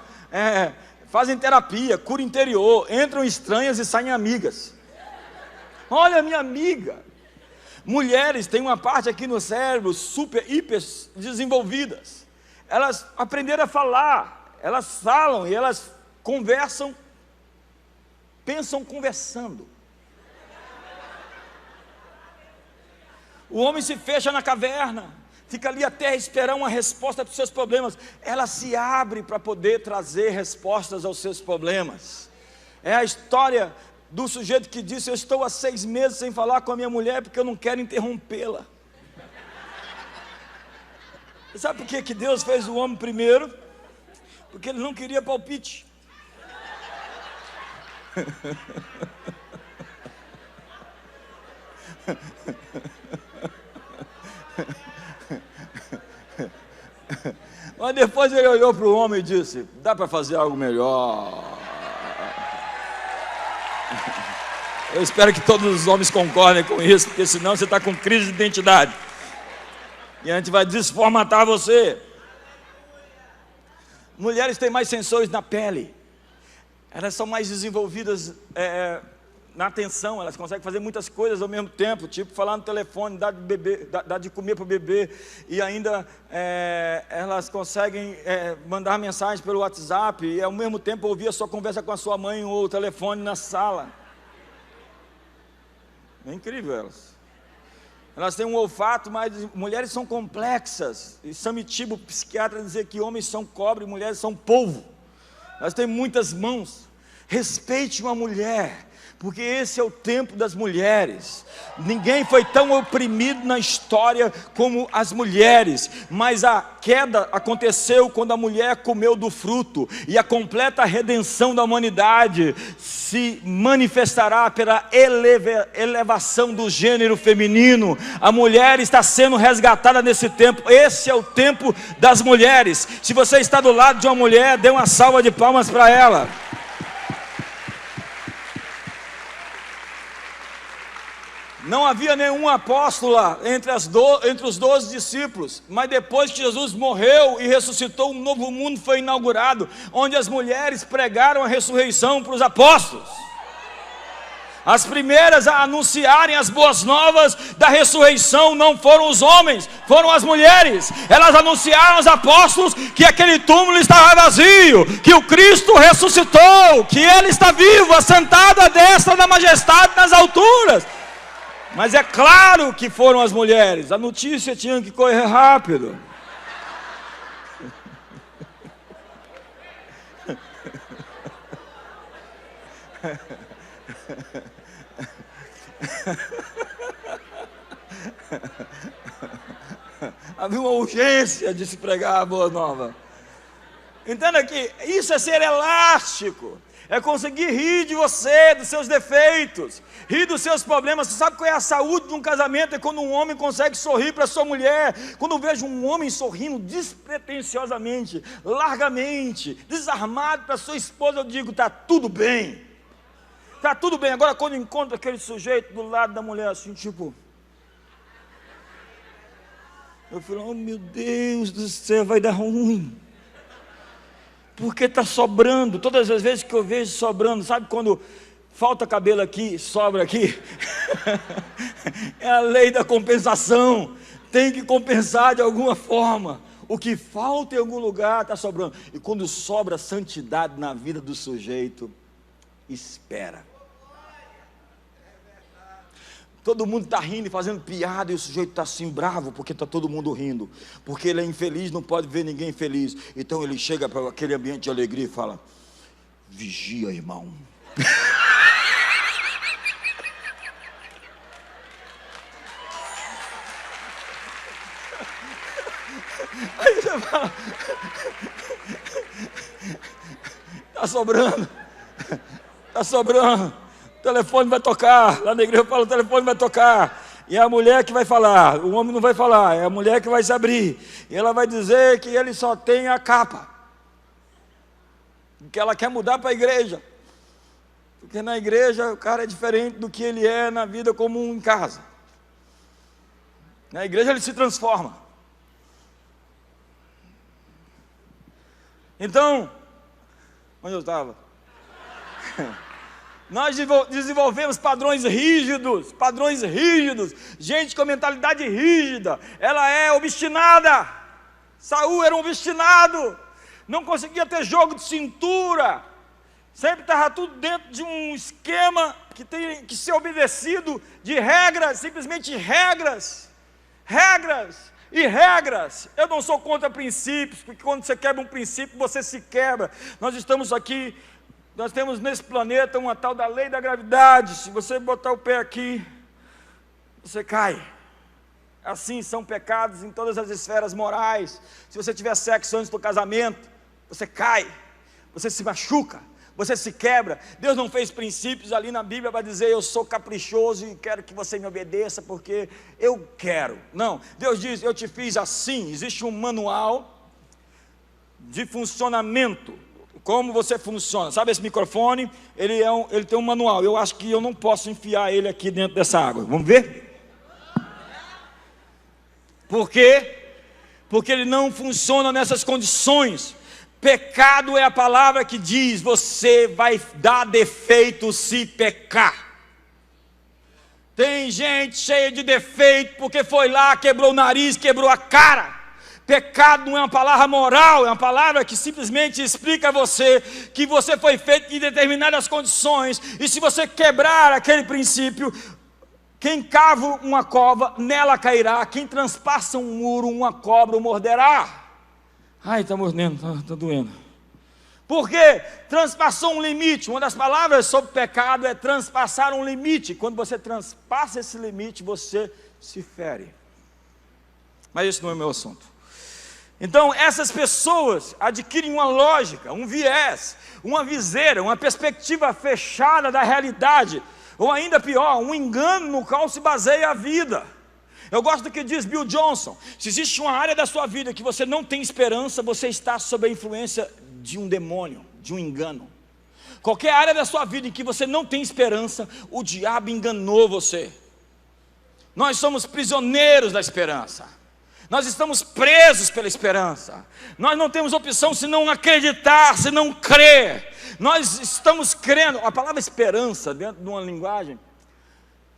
Fazem terapia, cura interior. Entram estranhas e saem amigas. Olha, minha amiga. Mulheres têm uma parte aqui no cérebro super, hiper desenvolvidas. Elas aprenderam a falar. Elas falam e elas conversam, pensam conversando. O homem se fecha na caverna, fica ali até esperar uma resposta para os seus problemas. Ela se abre para poder trazer respostas aos seus problemas. É a história do sujeito que disse: eu estou há 6 meses sem falar com a minha mulher porque eu não quero interrompê-la. Sabe por que Deus fez o homem primeiro? Porque ele não queria palpite. Mas depois ele olhou para o homem e disse: dá para fazer algo melhor. Eu espero que todos os homens concordem com isso, porque senão você está com crise de identidade. E a gente vai desformatar você. Mulheres têm mais sensores na pele. Elas são mais desenvolvidas na atenção. Elas conseguem fazer muitas coisas ao mesmo tempo. Tipo, falar no telefone, dar de comer para o bebê. E ainda elas conseguem mandar mensagem pelo WhatsApp. E ao mesmo tempo ouvir a sua conversa com a sua mãe ou o telefone na sala. É incrível elas. Elas têm um olfato, mas mulheres são complexas. E Samitiba, o psiquiatra, dizer que homens são cobre e mulheres são polvo. Elas têm muitas mãos. Respeite uma mulher, porque esse é o tempo das mulheres. Ninguém foi tão oprimido na história como as mulheres, mas a queda aconteceu quando a mulher comeu do fruto, e a completa redenção da humanidade se manifestará pela elevação do gênero feminino. A mulher está sendo resgatada nesse tempo. Esse é o tempo das mulheres. Se você está do lado de uma mulher, dê uma salva de palmas para ela. Não havia nenhum apóstolo entre os 12 discípulos, mas depois que Jesus morreu e ressuscitou, um novo mundo foi inaugurado, onde as mulheres pregaram a ressurreição para os apóstolos. As primeiras a anunciarem as boas novas da ressurreição não foram os homens, foram as mulheres. Elas anunciaram aos apóstolos que aquele túmulo estava vazio, que o Cristo ressuscitou, que Ele está vivo, assentado à destra da majestade nas alturas. Mas é claro que foram as mulheres. A notícia tinha que correr rápido. Havia uma urgência de se pregar a boa nova. Entenda que isso é ser elástico. É conseguir rir de você, dos seus defeitos, rir dos seus problemas. Você sabe qual é a saúde de um casamento? É quando um homem consegue sorrir para sua mulher. Quando eu vejo um homem sorrindo despretensiosamente, largamente, desarmado para sua esposa, eu digo: está tudo bem. Está tudo bem. Agora, quando eu encontro aquele sujeito do lado da mulher assim, tipo, eu falo: oh meu Deus do céu, vai dar ruim. Porque está sobrando. Todas as vezes que eu vejo sobrando, sabe quando falta cabelo aqui, sobra aqui? É a lei da compensação. Tem que compensar de alguma forma. O que falta em algum lugar está sobrando. E quando sobra santidade na vida do sujeito, espera. Todo mundo está rindo e fazendo piada, e o sujeito está assim bravo, porque está todo mundo rindo, porque ele é infeliz, não pode ver ninguém feliz. Então ele chega para aquele ambiente de alegria e fala: vigia, irmão. Aí você fala: está sobrando, está sobrando. O telefone vai tocar. Lá na igreja eu falo: o telefone vai tocar. E é a mulher que vai falar. O homem não vai falar. É a mulher que vai se abrir. E ela vai dizer que ele só tem a capa. Que ela quer mudar para a igreja. Porque na igreja o cara é diferente do que ele é na vida comum em casa. Na igreja ele se transforma. Então, onde eu estava? Nós desenvolvemos padrões rígidos, gente com mentalidade rígida. Ela é obstinada. Saul era um obstinado, não conseguia ter jogo de cintura, sempre estava tudo dentro de um esquema que tem que ser obedecido, de regras, simplesmente regras e regras. Eu não sou contra princípios, porque quando você quebra um princípio, você se quebra. Nós estamos aqui, nós temos nesse planeta uma tal da lei da gravidade. Se você botar o pé aqui, você cai. Assim são pecados em todas as esferas morais. Se você tiver sexo antes do casamento, você cai, você se machuca, você se quebra. Deus não fez princípios ali na Bíblia para dizer eu sou caprichoso e quero que você me obedeça porque eu quero. Não, Deus diz eu te fiz assim. Existe um manual de funcionamento, como você funciona. Sabe esse microfone? Ele tem um manual. Eu acho que eu não posso enfiar ele aqui dentro dessa água. Vamos ver? Por quê? Porque ele não funciona nessas condições. Pecado é a palavra que diz, você vai dar defeito se pecar. Tem gente cheia de defeito, porque foi lá, quebrou o nariz, quebrou a cara. Pecado não é uma palavra moral, é uma palavra que simplesmente explica a você, que você foi feito em determinadas condições, e se você quebrar aquele princípio, quem cava uma cova, nela cairá, quem transpassa um muro, uma cobra o morderá. Ai, está mordendo, está doendo. Por quê? Transpassou um limite. Uma das palavras sobre pecado é transpassar um limite. Quando você transpassa esse limite, você se fere. Mas esse não é o meu assunto. Então, essas pessoas adquirem uma lógica, um viés, uma viseira, uma perspectiva fechada da realidade, ou ainda pior, um engano no qual se baseia a vida. Eu gosto do que diz Bill Johnson: se existe uma área da sua vida que você não tem esperança, você está sob a influência de um demônio, de um engano. Qualquer área da sua vida em que você não tem esperança, o diabo enganou você. Nós somos prisioneiros da esperança. Nós estamos presos pela esperança. Nós não temos opção senão acreditar, senão crer. Nós estamos crendo. A palavra esperança, dentro de uma linguagem,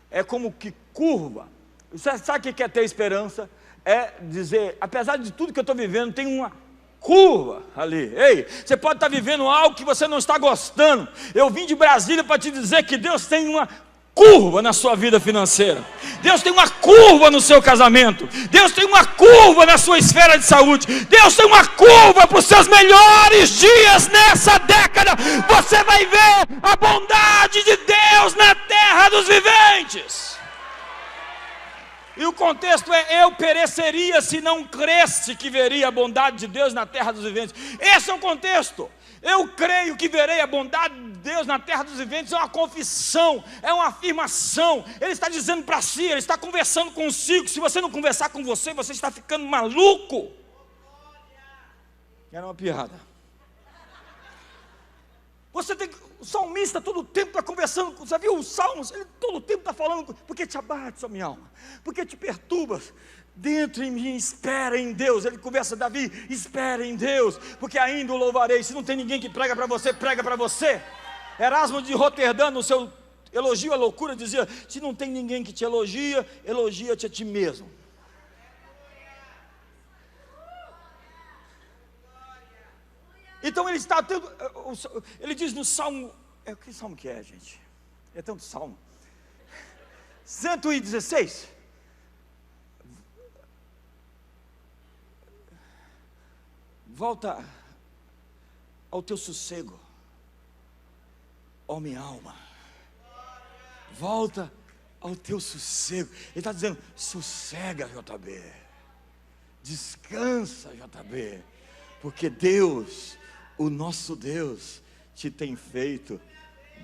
é como que curva. Você sabe o que é ter esperança? É dizer, apesar de tudo que eu estou vivendo, tem uma curva ali. Ei, você pode estar vivendo algo que você não está gostando. Eu vim de Brasília para te dizer que Deus tem uma curva na sua vida financeira. Deus tem uma curva no seu casamento. Deus tem uma curva na sua esfera de saúde. Deus tem uma curva para os seus melhores dias nessa década. Você vai ver a bondade de Deus na terra dos viventes. E o contexto é: eu pereceria se não cresce que veria a bondade de Deus na terra dos viventes. Esse é o contexto. Eu creio que verei a bondade de Deus na terra dos viventes. É uma confissão, é uma afirmação. Ele está dizendo para si, ele está conversando consigo. Se você não conversar com você, você está ficando maluco. Era uma piada. Você tem que... O salmista todo o tempo está conversando, você viu os salmos? Ele todo o tempo está falando, porque te abate, ó minha alma, porque te perturbas dentro em mim, espera em Deus. Ele conversa, Davi, espera em Deus, porque ainda o louvarei. Se não tem ninguém que prega para você, prega para você. Erasmo de Roterdã, no seu elogio à loucura, dizia: se não tem ninguém que te elogia, elogia-te a ti mesmo. Então ele está tendo, ele diz no Salmo, que salmo que é, gente? É tanto salmo. 116. Volta ao teu sossego, ó minha alma. Volta ao teu sossego. Ele está dizendo: sossega, JB. Descansa, JB. Porque Deus, o nosso Deus, te tem feito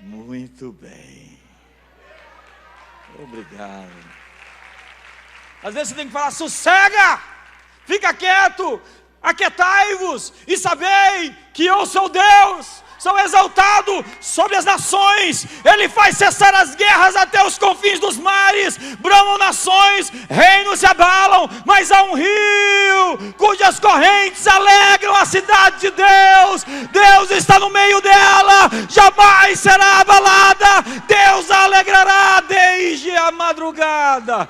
muito bem. Obrigado. Às vezes você tem que falar: sossega, fica quieto, aquietai-vos e sabei que eu sou Deus, sou exaltado sobre as nações. Ele faz cessar as guerras até os confins dos mares. Bramam nações, reinos se abalam, mas há um rio cujas correntes alegram a cidade de Deus. Deus está no meio dela, jamais será abalada. Deus a alegrará desde a madrugada.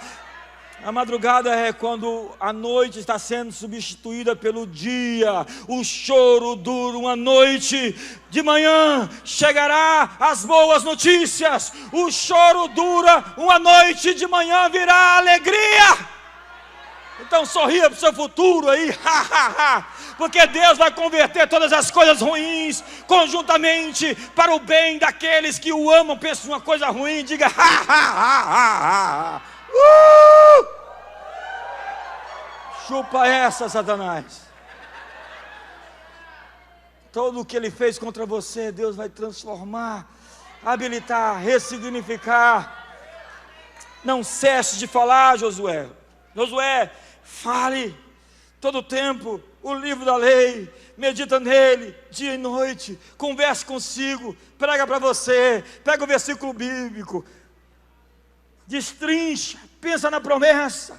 A madrugada é quando a noite está sendo substituída pelo dia. O choro dura uma noite. De manhã chegará as boas notícias. O choro dura uma noite. De manhã virá a alegria. Então sorria para o seu futuro aí. Porque Deus vai converter todas as coisas ruins conjuntamente para o bem daqueles que o amam. Pensa uma coisa ruim, diga chupa essa, Satanás. Tudo o que ele fez contra você, Deus vai transformar, habilitar, ressignificar. Não cesse de falar, Josué. Josué, fale todo o tempo o livro da lei, medita nele dia e noite, converse consigo, prega para você, pega o versículo bíblico, destrincha, pensa na promessa.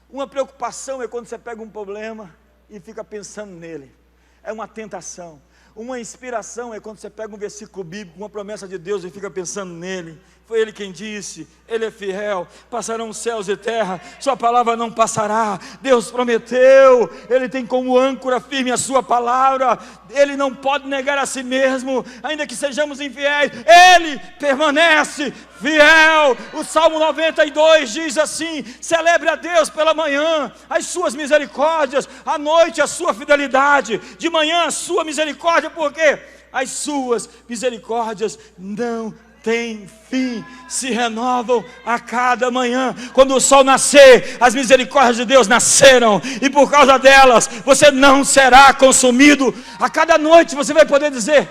Uma preocupação é quando você pega um problema e fica pensando nele, é uma tentação. Uma inspiração é quando você pega um versículo bíblico, uma promessa de Deus e fica pensando nele. Foi Ele quem disse, Ele é fiel, passarão céus e terra, Sua palavra não passará. Deus prometeu, Ele tem como âncora firme a Sua palavra, Ele não pode negar a si mesmo, ainda que sejamos infiéis, Ele permanece fiel. O Salmo 92 diz assim: celebre a Deus pela manhã, as Suas misericórdias, à noite a Sua fidelidade, de manhã a Sua misericórdia, porque as Suas misericórdias não tem fim, se renovam a cada manhã. Quando o sol nascer, as misericórdias de Deus nasceram, e por causa delas, você não será consumido. A cada noite você vai poder dizer: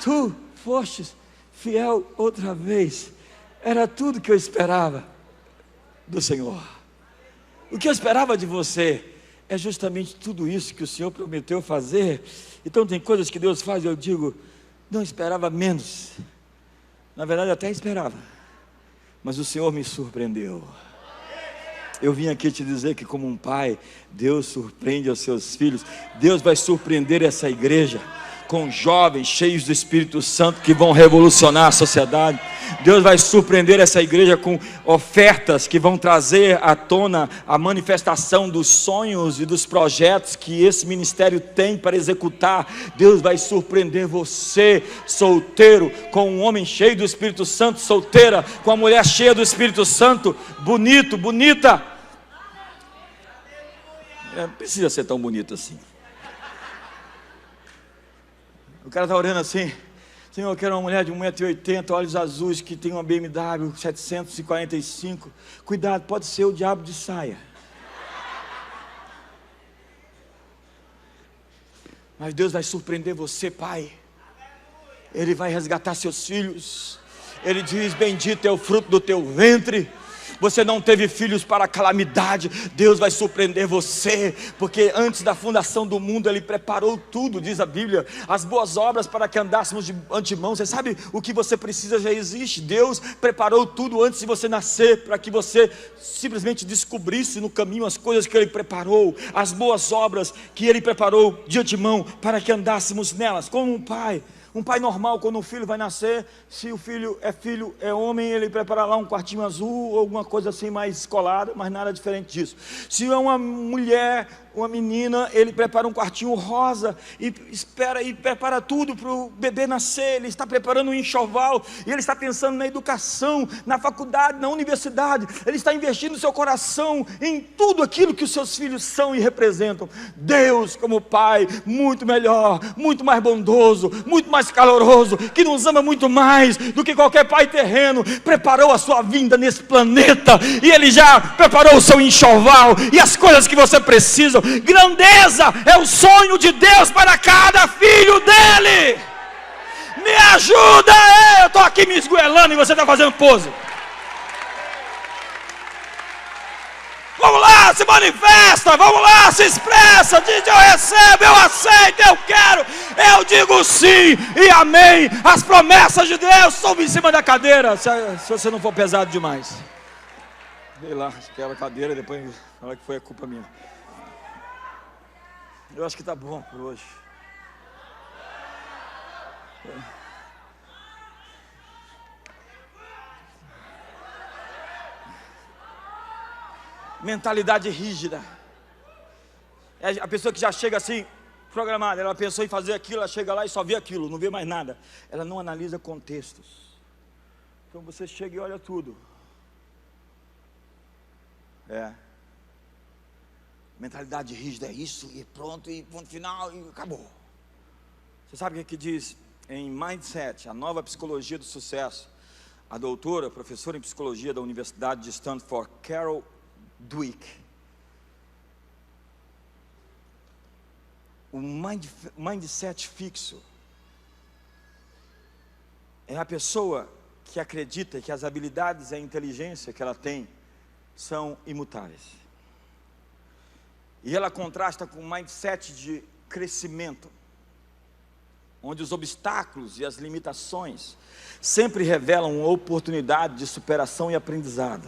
Tu fostes fiel outra vez. Era tudo que eu esperava do Senhor. O que eu esperava de você é justamente tudo isso que o Senhor prometeu fazer. Então tem coisas que Deus faz e eu digo: não esperava menos. Na verdade até esperava, mas o Senhor me surpreendeu. Eu vim aqui te dizer que, como um pai, Deus surpreende os seus filhos. Deus vai surpreender essa igreja com jovens cheios do Espírito Santo que vão revolucionar a sociedade. Deus vai surpreender essa igreja com ofertas que vão trazer à tona a manifestação dos sonhos e dos projetos que esse ministério tem para executar. Deus vai surpreender você, solteiro, com um homem cheio do Espírito Santo, solteira, com a mulher cheia do Espírito Santo, bonito, bonita. Não precisa ser tão bonito assim. O cara está orando assim: Senhor, eu quero uma mulher de 1,80 m, olhos azuis, que tem uma BMW 745. Cuidado, pode ser o diabo de saia. Mas Deus vai surpreender você, pai. Ele vai resgatar seus filhos. Ele diz: bendito é o fruto do teu ventre. Você não teve filhos para calamidade. Deus vai surpreender você, porque antes da fundação do mundo Ele preparou tudo, diz a Bíblia, as boas obras para que andássemos de antemão. Você sabe, o que você precisa já existe. Deus preparou tudo antes de você nascer, para que você simplesmente descobrisse no caminho as coisas que Ele preparou, as boas obras que Ele preparou de antemão, para que andássemos nelas. Como um pai normal, quando um filho vai nascer, se o filho, é homem, ele prepara lá um quartinho azul, ou alguma coisa assim mais escolada, mas nada diferente disso. Se é uma mulher, uma menina, ele prepara um quartinho rosa, e espera e prepara tudo para o bebê nascer. Ele está preparando um enxoval, e ele está pensando na educação, na faculdade, na universidade. Ele está investindo seu coração em tudo aquilo que os seus filhos são e representam. Deus, como pai, muito melhor, muito mais bondoso, muito mais caloroso, que nos ama muito mais do que qualquer pai terreno, preparou a sua vinda nesse planeta, e Ele já preparou o seu enxoval, e as coisas que você precisa. Grandeza é o sonho de Deus para cada filho dele. Me ajuda aí, eu estou aqui me esgoelando e você está fazendo pose. Vamos lá, se manifesta, vamos lá, se expressa, diz: eu recebo, eu aceito, eu quero, eu digo sim e amém. As promessas de Deus. Sobe em cima da cadeira, se você não for pesado demais. Sei lá, aquela cadeira, depois fala que foi a culpa minha. Eu acho que está bom por hoje. Mentalidade rígida. É a pessoa que já chega assim, programada. Ela pensou em fazer aquilo, ela chega lá e só vê aquilo, não vê mais nada. Ela não analisa contextos. Então você chega e olha tudo. Mentalidade rígida é isso, e pronto, e ponto final, e acabou. Você sabe o que diz em Mindset, a nova psicologia do sucesso? A doutora, professora em psicologia da Universidade de Stanford, Carol Dweck. O mindset fixo é a pessoa que acredita que as habilidades e a inteligência que ela tem são imutáveis. E ela contrasta com um mindset de crescimento, onde os obstáculos e as limitações sempre revelam uma oportunidade de superação e aprendizado.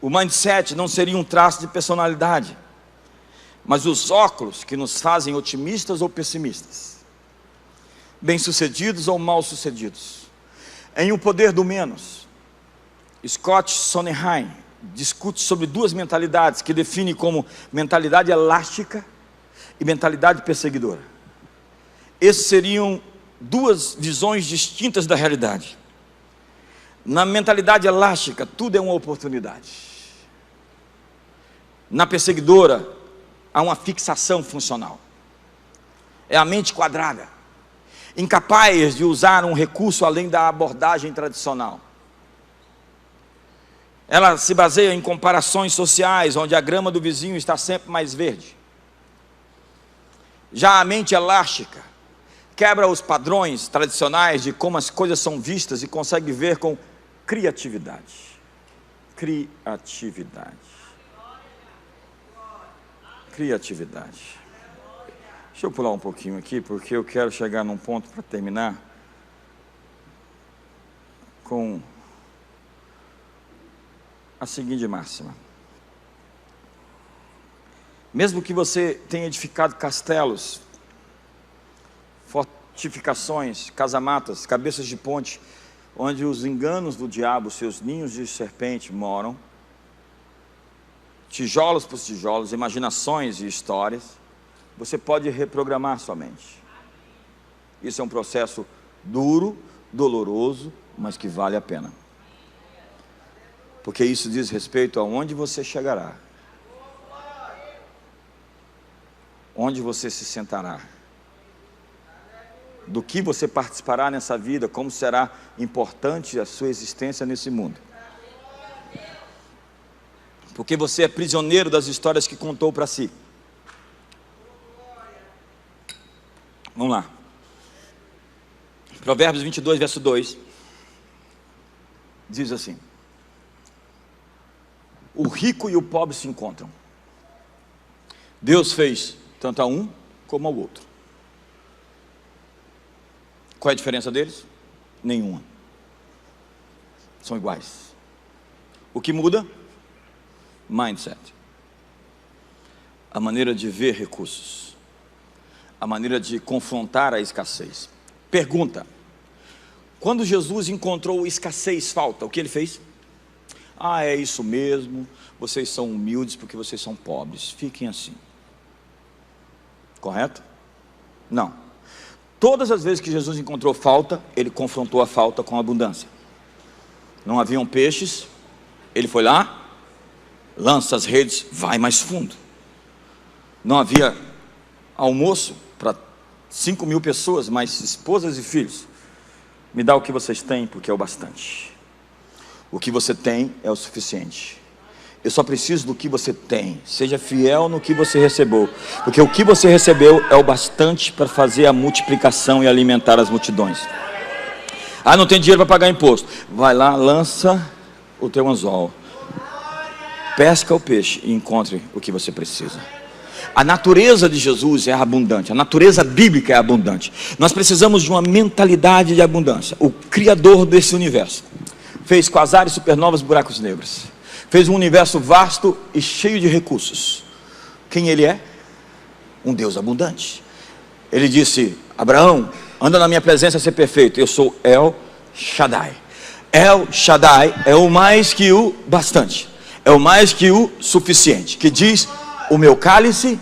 O mindset não seria um traço de personalidade, mas os óculos que nos fazem otimistas ou pessimistas, bem-sucedidos ou mal-sucedidos. Em O Poder do Menos, Scott Sondheim discute sobre duas mentalidades que define como mentalidade elástica e mentalidade perseguidora. Essas seriam duas visões distintas da realidade. Na mentalidade elástica, tudo é uma oportunidade. Na perseguidora, há uma fixação funcional. É a mente quadrada, incapaz de usar um recurso além da abordagem tradicional. Ela se baseia em comparações sociais, onde a grama do vizinho está sempre mais verde. Já a mente elástica quebra os padrões tradicionais de como as coisas são vistas e consegue ver com criatividade. Criatividade. Deixa eu pular um pouquinho aqui, porque eu quero chegar num ponto para terminar com a seguinte máxima: mesmo que você tenha edificado castelos, fortificações, casamatas, cabeças de ponte, onde os enganos do diabo, seus ninhos de serpente moram, tijolos por tijolos, imaginações e histórias, você pode reprogramar sua mente. Isso é um processo duro, doloroso, mas que vale a pena. Porque isso diz respeito a onde você chegará, onde você se sentará, do que você participará nessa vida, como será importante a sua existência nesse mundo. Porque você é prisioneiro das histórias que contou para si. Vamos lá. Provérbios 22, verso 2. Diz assim: o rico e o pobre se encontram. Deus fez tanto a um como ao outro. Qual é a diferença deles? Nenhuma. São iguais. O que muda? Mindset. A maneira de ver recursos. A maneira de confrontar a escassez. Pergunta: quando Jesus encontrou escassez, falta, o que ele fez? Ah, é isso mesmo, vocês são humildes porque vocês são pobres, fiquem assim. Correto? Não. Todas as vezes que Jesus encontrou falta, ele confrontou a falta com abundância. Não haviam peixes, ele foi lá, lança as redes, vai mais fundo. Não havia almoço para 5.000 pessoas, mais esposas e filhos. Me dá o que vocês têm, porque é o bastante. O que você tem é o suficiente. Eu só preciso do que você tem. Seja fiel no que você recebeu, porque o que você recebeu é o bastante para fazer a multiplicação e alimentar as multidões. Ah, não tem dinheiro para pagar imposto. Vai lá, lança o teu anzol, pesca o peixe e encontre o que você precisa. A natureza de Jesus é abundante, a natureza bíblica é abundante. Nós precisamos de uma mentalidade de abundância. O Criador desse universo fez quasares, supernovas, buracos negros. Fez um universo vasto e cheio de recursos. Quem ele é? Um Deus abundante. Ele disse: Abraão, anda na minha presença a ser perfeito. Eu sou El Shaddai. El Shaddai é o mais que o bastante, é o mais que o suficiente, que diz: o meu cálice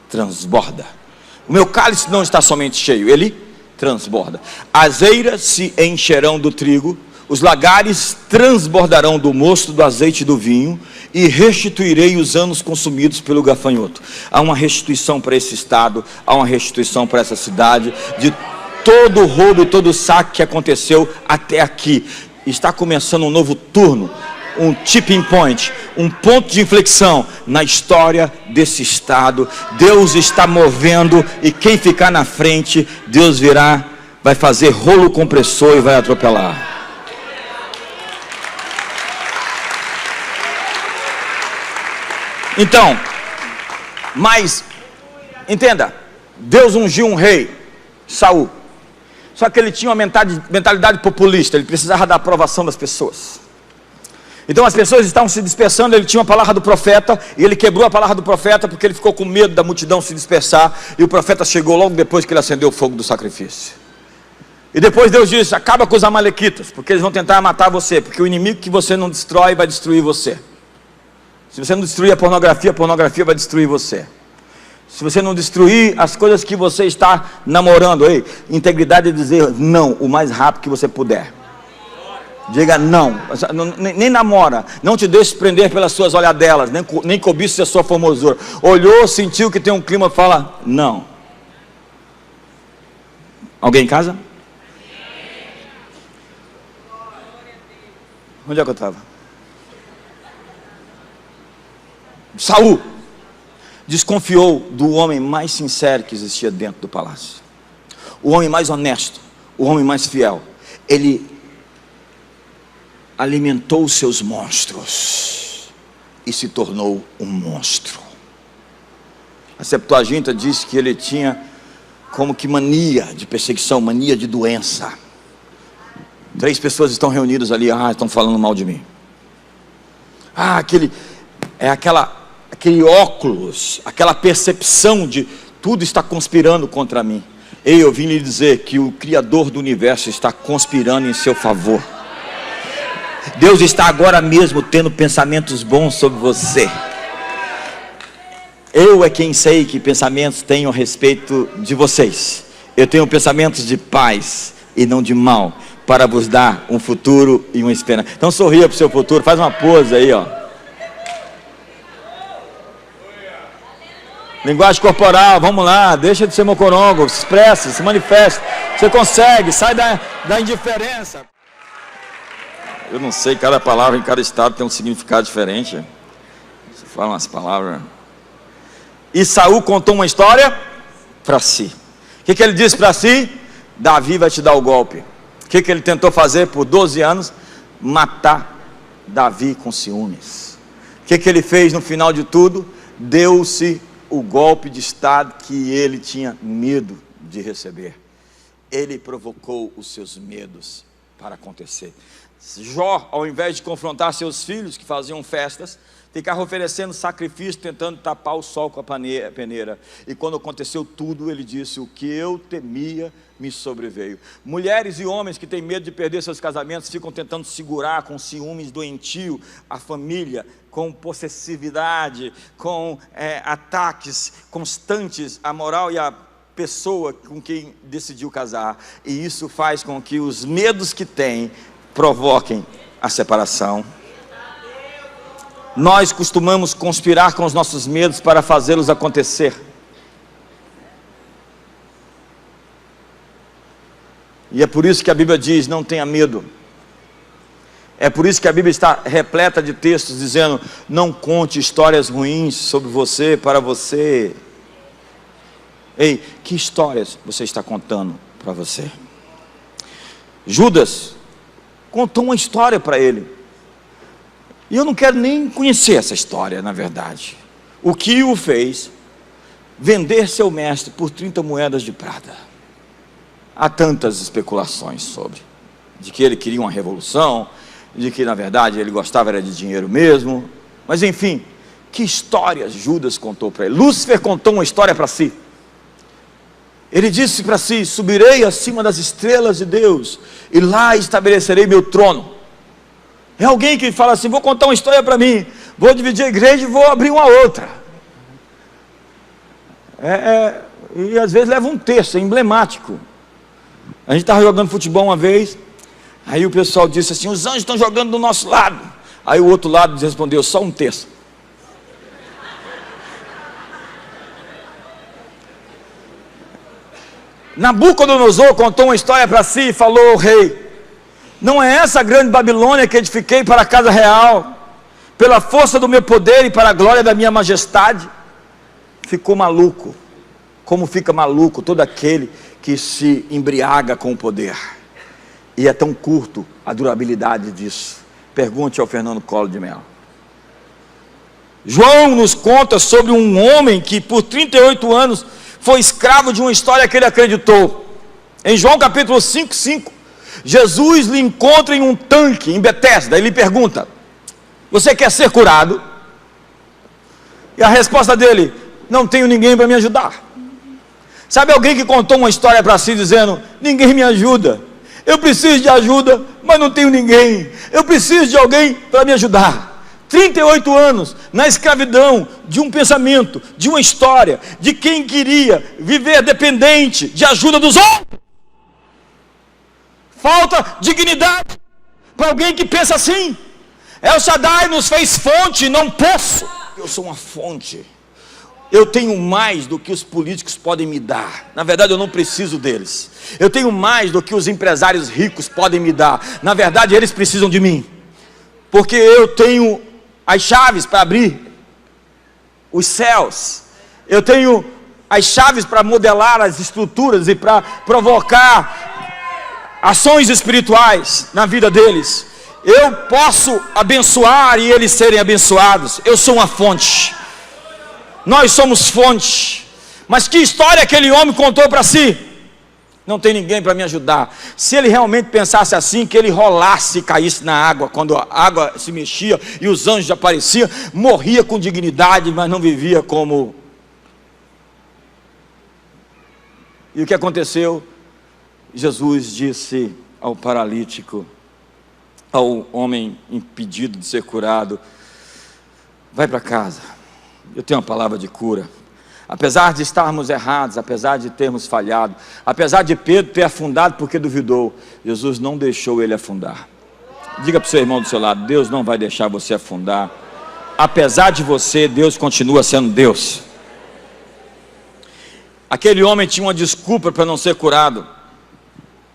transborda. O meu cálice não está somente cheio, ele transborda. As eiras se encherão do trigo, os lagares transbordarão do mosto, do azeite e do vinho, e restituirei os anos consumidos pelo gafanhoto. Há uma restituição para esse estado, há uma restituição para essa cidade, de todo o roubo e todo o saque que aconteceu até aqui. Está começando um novo turno. um tipping point, um ponto de inflexão na história desse estado. Deus está movendo e quem ficar na frente, Deus virá, vai fazer rolo compressor e vai atropelar. Então, mas, entenda, Deus ungiu um rei, Saul. Só que ele tinha uma mentalidade populista, ele precisava da aprovação das pessoas. Então as pessoas estavam se dispersando, ele tinha uma palavra do profeta, e ele quebrou a palavra do profeta porque ele ficou com medo da multidão se dispersar, e o profeta chegou logo depois que ele acendeu o fogo do sacrifício. E depois Deus disse: acaba com os amalequitas, porque eles vão tentar matar você, porque o inimigo que você não destrói vai destruir você. Se você não destruir a pornografia vai destruir você. Se você não destruir as coisas que você está namorando, integridade é dizer não o mais rápido que você puder. Diga não, nem namora, não te deixe prender pelas suas olhadelas, nem cobice a sua formosura. Olhou, sentiu que tem um clima, fala não. Alguém em casa? Onde é que eu estava? Saul desconfiou do homem mais sincero que existia dentro do palácio, o homem mais honesto, o homem mais fiel. Ele alimentou os seus monstros e se tornou um monstro. A Septuaginta diz que ele tinha como que mania de perseguição, mania de doença. 3 pessoas estão reunidas ali, estão falando mal de mim. Aquele óculos, aquela percepção de tudo está conspirando contra mim. Eu vim lhe dizer que o Criador do universo está conspirando em seu favor. Deus está agora mesmo tendo pensamentos bons sobre você. Eu é quem sei que pensamentos tenho a respeito de vocês. Eu tenho pensamentos de paz e não de mal, para vos dar um futuro e uma esperança. Então sorria para o seu futuro, faz uma pose aí, Linguagem corporal, vamos lá, deixa de ser mocorongo, se expressa, se manifesta. Você consegue, sai da indiferença. Eu não sei, cada palavra em cada estado tem um significado diferente. Você fala umas palavras. E Saul contou uma história para si. O que ele disse para si? Davi vai te dar o golpe. O que ele tentou fazer por 12 anos? Matar Davi com ciúmes. O que ele fez no final de tudo? Deu-se o golpe de estado que ele tinha medo de receber. Ele provocou os seus medos para acontecer. Jó, ao invés de confrontar seus filhos que faziam festas, ficava oferecendo sacrifício, tentando tapar o sol com a peneira. E quando aconteceu tudo, ele disse: o que eu temia me sobreveio. Mulheres e homens que têm medo de perder seus casamentos ficam tentando segurar com ciúmes doentio a família, com possessividade, com ataques constantes à moral e à pessoa com quem decidiu casar. E isso faz com que os medos que tem provoquem a separação. Nós costumamos conspirar com os nossos medos para fazê-los acontecer. E é por isso que a Bíblia diz: não tenha medo. É por isso que a Bíblia está repleta de textos dizendo: não conte histórias ruins sobre você para você. Ei, que histórias você está contando para você? Judas contou uma história para ele. E eu não quero nem conhecer essa história, na verdade. O que o fez vender seu mestre por 30 moedas de prata? Há tantas especulações sobre. De que ele queria uma revolução, de que na verdade ele gostava era de dinheiro mesmo. Mas enfim, que histórias Judas contou para ele? Lúcifer contou uma história para si. Ele disse para si: subirei acima das estrelas de Deus, e lá estabelecerei meu trono. É alguém que fala assim: vou contar uma história para mim, vou dividir a igreja e vou abrir uma outra. E às vezes leva um texto, é emblemático. A gente estava jogando futebol uma vez, aí o pessoal disse assim: os anjos estão jogando do nosso lado. Aí o outro lado respondeu: só um terço. Nabucodonosor contou uma história para si e falou ao rei: Não é essa a grande Babilônia que edifiquei para a casa real, pela força do meu poder e para a glória da minha majestade? Ficou maluco, como fica maluco todo aquele que se embriaga com o poder. E é tão curto a durabilidade disso. Pergunte ao Fernando Collor de Mello. João nos conta sobre um homem que por 38 anos foi escravo de uma história que ele acreditou. Em João capítulo 5, Jesus lhe encontra em um tanque em Betesda e lhe pergunta: você quer ser curado? E a resposta dele: não tenho ninguém para me ajudar. Sabe alguém que contou uma história para si dizendo: ninguém me ajuda, eu preciso de ajuda, mas não tenho ninguém, eu preciso de alguém para me ajudar. 38 anos na escravidão de um pensamento, de uma história, de quem queria viver dependente de ajuda dos outros. Falta dignidade para alguém que pensa assim. El Shaddai nos fez fonte, não poço. Eu sou uma fonte. Eu tenho mais do que os políticos podem me dar. Na verdade, eu não preciso deles. Eu tenho mais do que os empresários ricos podem me dar. Na verdade, eles precisam de mim. Porque eu tenho as chaves para abrir os céus. Eu tenho as chaves para modelar as estruturas e para provocar ações espirituais na vida deles. Eu posso abençoar e eles serem abençoados. Eu sou uma fonte. Nós somos fonte. Mas que história aquele homem contou para si? Não tem ninguém para me ajudar. Se ele realmente pensasse assim, que ele rolasse e caísse na água, quando a água se mexia e os anjos apareciam, morria com dignidade, mas não vivia como... E o que aconteceu? Jesus disse ao paralítico, ao homem impedido de ser curado: vai para casa, eu tenho uma palavra de cura. Apesar de estarmos errados, apesar de termos falhado, apesar de Pedro ter afundado porque duvidou, Jesus não deixou ele afundar. Diga para o seu irmão do seu lado: Deus não vai deixar você afundar. Apesar de você, Deus continua sendo Deus. Aquele homem tinha uma desculpa para não ser curado: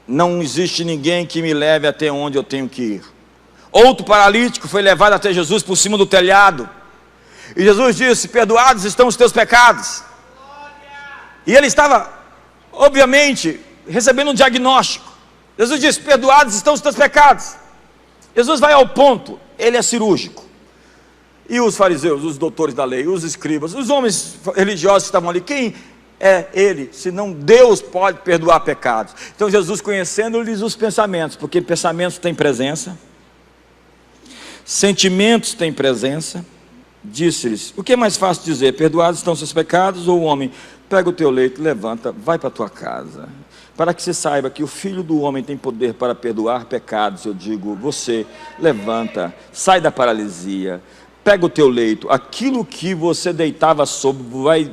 não existe ninguém que me leve até onde eu tenho que ir. Outro paralítico foi levado até Jesus por cima do telhado, e Jesus disse: perdoados estão os teus pecados. E ele estava, obviamente, recebendo um diagnóstico. Jesus disse: perdoados estão os teus pecados. Jesus vai ao ponto, ele é cirúrgico. E os fariseus, os doutores da lei, os escribas, os homens religiosos que estavam ali, quem é ele, senão Deus pode perdoar pecados? Então Jesus, conhecendo-lhes os pensamentos, porque pensamentos têm presença, sentimentos têm presença, disse-lhes: o que é mais fácil dizer, perdoados estão seus pecados, ou o homem, pega o teu leito, levanta, vai para a tua casa? Para que se saiba que o Filho do Homem tem poder para perdoar pecados, eu digo: você levanta, sai da paralisia, pega o teu leito, aquilo que você deitava sobre,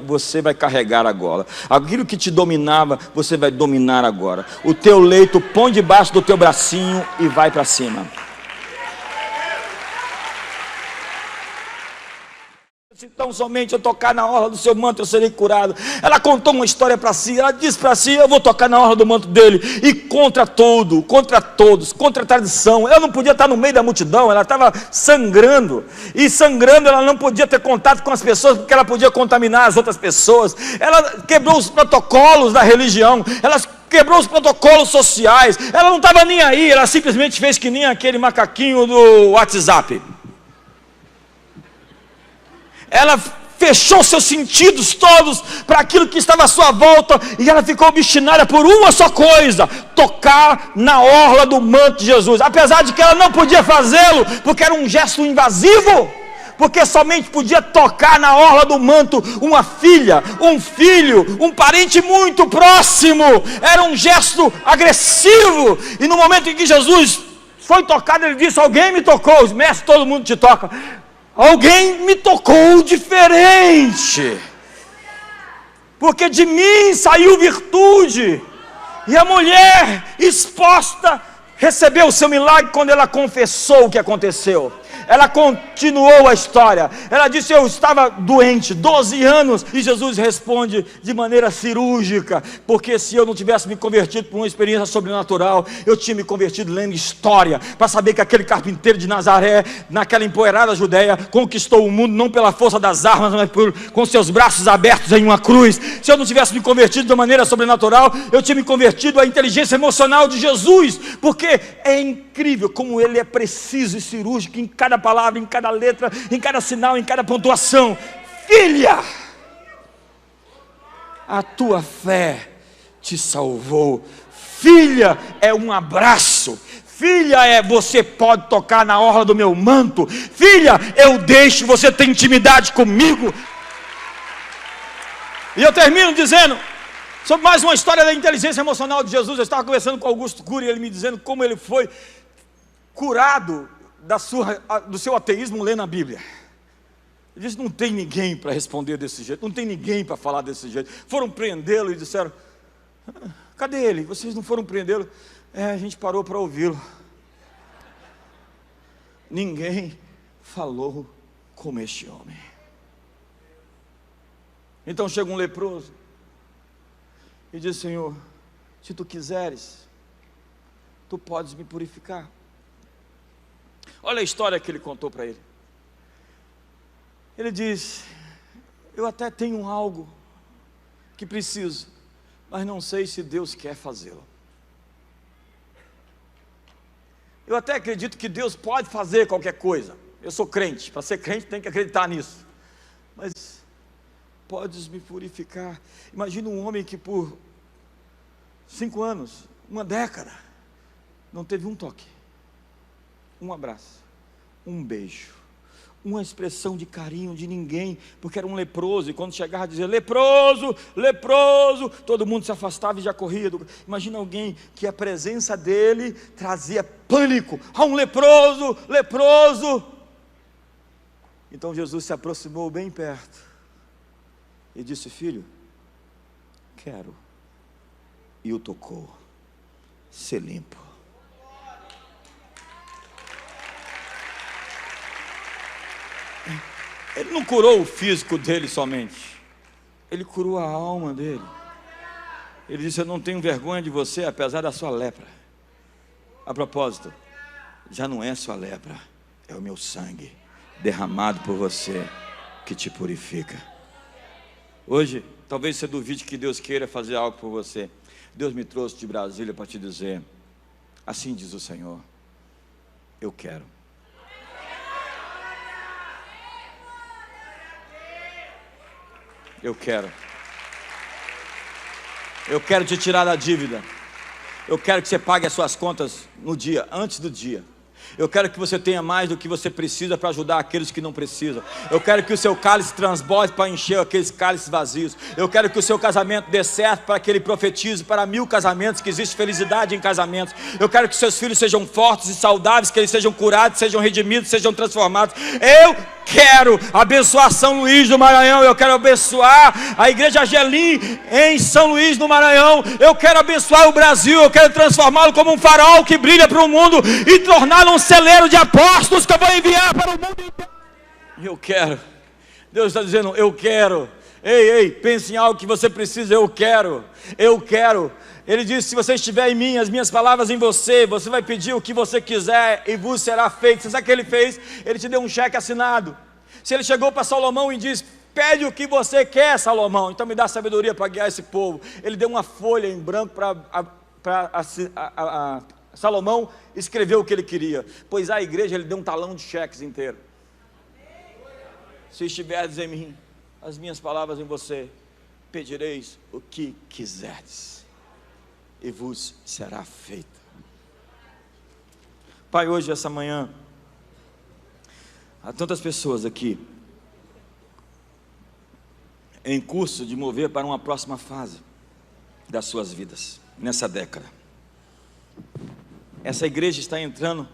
você vai carregar agora. Aquilo que te dominava, você vai dominar agora. O teu leito põe debaixo do teu bracinho e vai para cima. Se tão somente eu tocar na orla do seu manto, eu serei curado. Ela contou uma história para si. Ela disse para si: eu vou tocar na orla do manto dele. E contra tudo, contra todos, contra a tradição, ela não podia estar no meio da multidão. Ela estava sangrando. E sangrando, ela não podia ter contato com as pessoas, porque ela podia contaminar as outras pessoas. Ela quebrou os protocolos da religião. Ela quebrou os protocolos sociais. Ela não estava nem aí. Ela simplesmente fez que nem aquele macaquinho do WhatsApp. Ela fechou seus sentidos todos para aquilo que estava à sua volta, e ela ficou obstinada por uma só coisa: tocar na orla do manto de Jesus. Apesar de que ela não podia fazê-lo, porque era um gesto invasivo, porque somente podia tocar na orla do manto uma filha, um filho, um parente muito próximo. Era um gesto agressivo. E no momento em que Jesus foi tocado, ele disse: alguém me tocou. Os mestres, todo mundo te toca. Alguém me tocou diferente, porque de mim saiu virtude. E a mulher exposta recebeu o seu milagre quando ela confessou o que aconteceu. Ela continuou a história. Ela disse: eu estava doente 12 anos. E Jesus responde de maneira cirúrgica: porque se eu não tivesse me convertido por uma experiência sobrenatural, eu tinha me convertido lendo história, para saber que aquele carpinteiro de Nazaré, naquela empoeirada Judéia, conquistou o mundo não pela força das armas, mas com seus braços abertos em uma cruz. Se eu não tivesse me convertido de maneira sobrenatural, eu tinha me convertido à inteligência emocional de Jesus. Porque é incrível como ele é preciso e cirúrgico em cada palavra, em cada letra, em cada sinal, em cada pontuação. Filha, a tua fé te salvou. Filha é um abraço. Filha é: você pode tocar na orla do meu manto. Filha, eu deixo você ter intimidade comigo. E eu termino dizendo sobre mais uma história da inteligência emocional de Jesus. Eu estava conversando com Augusto Cury, ele me dizendo como ele foi curado do seu ateísmo lendo a Bíblia. Ele disse: não tem ninguém para responder desse jeito, não tem ninguém para falar desse jeito. Foram prendê-lo e disseram: cadê ele? Vocês não foram prendê-lo? A gente parou para ouvi-lo. Ninguém falou como este homem. Então chega um leproso e diz: Senhor, se tu quiseres, tu podes me purificar. Olha a história que ele contou para ele. Ele diz: eu até tenho algo que preciso, mas não sei se Deus quer fazê-lo. Eu até acredito que Deus pode fazer qualquer coisa. Eu sou crente, para ser crente tem que acreditar nisso. Mas podes me purificar. Imagina um homem que por 5 anos, uma década, não teve um toque, um abraço, um beijo, uma expressão de carinho de ninguém, porque era um leproso, e quando chegava a dizer: leproso, leproso, todo mundo se afastava e já corria. Imagina alguém que a presença dele trazia pânico: há um leproso, leproso. Então Jesus se aproximou bem perto e disse: filho, quero. E o tocou. Ser limpo. Ele não curou o físico dele somente, ele curou a alma dele. Ele disse: eu não tenho vergonha de você, apesar da sua lepra. A propósito, já não é sua lepra, é o meu sangue derramado por você que te purifica. Hoje, talvez você duvide que Deus queira fazer algo por você. Deus me trouxe de Brasília para te dizer: assim diz o Senhor, eu quero. Eu quero. Eu quero te tirar da dívida. Eu quero que você pague as suas contas no dia, antes do dia. Eu quero que você tenha mais do que você precisa para ajudar aqueles que não precisam. Eu quero que o seu cálice transborde para encher aqueles cálices vazios. Eu quero que o seu casamento dê certo para que ele profetize para 1000 casamentos, que existe felicidade em casamentos. Eu quero que seus filhos sejam fortes e saudáveis, que eles sejam curados, sejam redimidos, sejam transformados. Eu quero abençoar São Luís do Maranhão. Eu quero abençoar a igreja Angelim em São Luís do Maranhão. Eu quero abençoar o Brasil. Eu quero transformá-lo como um farol que brilha para o mundo e torná-lo um celeiro de apóstolos que eu vou enviar para o mundo inteiro. Eu quero. Deus está dizendo: eu quero. Ei, pense em algo que você precisa. Eu quero. Eu quero. Ele disse: se você estiver em mim, as minhas palavras em você, você vai pedir o que você quiser e vos será feito. Você sabe o que ele fez? Ele te deu um cheque assinado. Se ele chegou para Salomão e disse: pede o que você quer, Salomão, então me dá sabedoria para guiar esse povo. Ele deu uma folha em branco para Salomão escrever o que ele queria. Pois à igreja ele deu um talão de cheques inteiro. Se estiveres em mim, as minhas palavras em você, pedireis o que quiserdes e vos será feito. Pai, hoje, essa manhã, há tantas pessoas aqui em curso de mover para uma próxima fase das suas vidas, nessa década. Essa igreja está entrando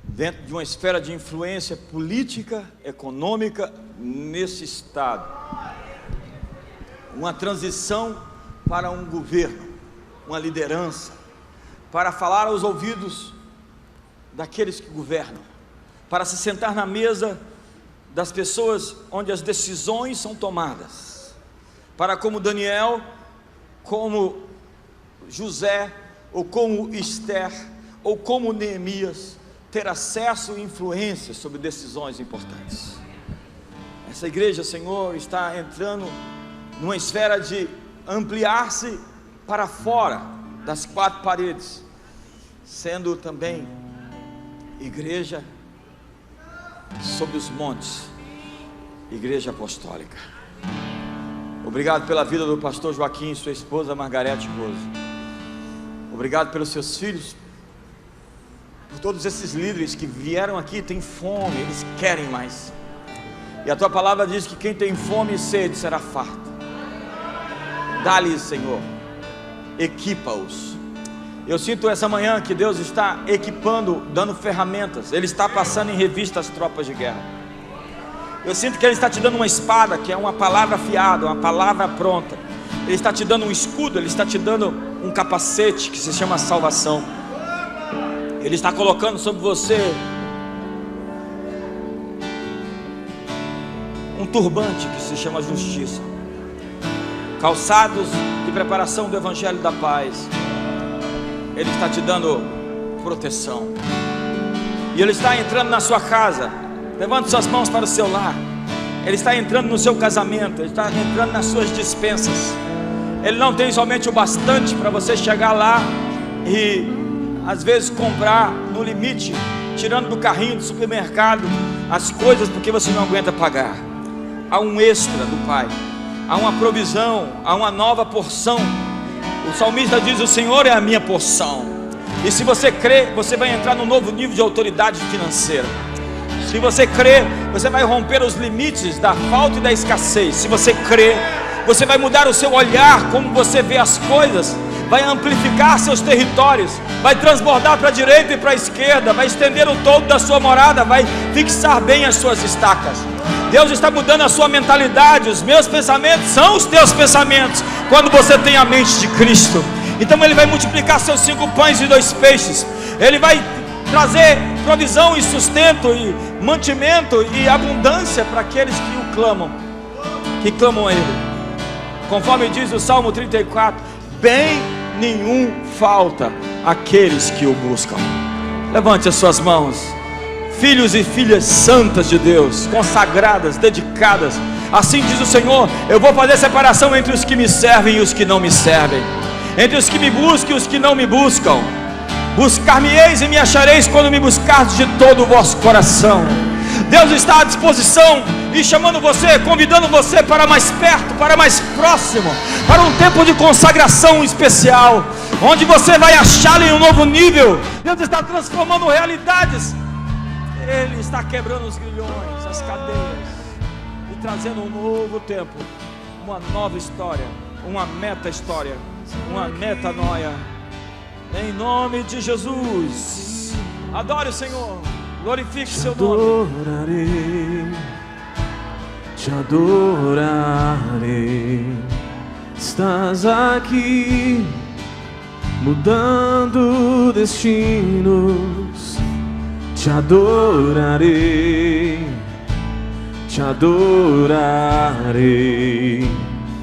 dentro de uma esfera de influência política, econômica, nesse estado. Uma transição para um governo, uma liderança, para falar aos ouvidos daqueles que governam, para se sentar na mesa das pessoas onde as decisões são tomadas, para, como Daniel, como José, ou como Esther, ou como Neemias, ter acesso e influência sobre decisões importantes. Essa igreja, Senhor, está entrando numa esfera de ampliar-se para fora das quatro paredes, sendo também igreja sobre os montes, igreja apostólica. Obrigado pela vida do pastor Joaquim e sua esposa Margarete Rose. Obrigado pelos seus filhos, por todos esses líderes que vieram aqui, têm fome, eles querem mais. E a tua palavra diz que quem tem fome e sede será farto. Dá-lhes, Senhor, equipa-os. Eu sinto essa manhã que Deus está equipando, dando ferramentas. Ele está passando em revista as tropas de guerra. Eu sinto que Ele está te dando uma espada, que é uma palavra afiada, uma palavra pronta. Ele está te dando um escudo, Ele está te dando um capacete que se chama salvação. Ele está colocando sobre você um turbante que se chama justiça, calçados de preparação do Evangelho da Paz. Ele está te dando proteção, e Ele está entrando na sua casa. Levante suas mãos para o seu lar. Ele está entrando no seu casamento, Ele está entrando nas suas dispensas. Ele não tem somente o bastante para você chegar lá e às vezes comprar no limite, tirando do carrinho do supermercado as coisas porque você não aguenta pagar. Há um extra do Pai, há uma provisão, há uma nova porção. O salmista diz: o Senhor é a minha porção. E se você crê, você vai entrar num novo nível de autoridade financeira. Se você crê, você vai romper os limites da falta e da escassez. Se você crê, você vai mudar o seu olhar, como você vê as coisas, vai amplificar seus territórios, vai transbordar para a direita e para a esquerda, vai estender o todo da sua morada, vai fixar bem as suas estacas. Deus está mudando a sua mentalidade. Os meus pensamentos são os teus pensamentos, quando você tem a mente de Cristo. Então Ele vai multiplicar seus 5 pães e 2 peixes. Ele vai trazer provisão e sustento e mantimento e abundância para aqueles que o clamam, que clamam a Ele. Conforme diz o Salmo 34, bem nenhum falta àqueles que o buscam. Levante as suas mãos. Filhos e filhas santas de Deus, consagradas, dedicadas. Assim diz o Senhor: eu vou fazer separação entre os que me servem e os que não me servem, entre os que me buscam e os que não me buscam. Buscar-me-eis e me achareis quando me buscardes de todo o vosso coração. Deus está à disposição e chamando você, convidando você para mais perto, para mais próximo, para um tempo de consagração especial, onde você vai achá-lo em um novo nível. Deus está transformando realidades. Ele está quebrando os grilhões, as cadeias, e trazendo um novo tempo, uma nova história, uma meta-história, uma metanoia. Em nome de Jesus. Adore o Senhor, glorifique seu nome. Te adorarei. Estás aqui, mudando destinos. Te adorarei, te adorarei.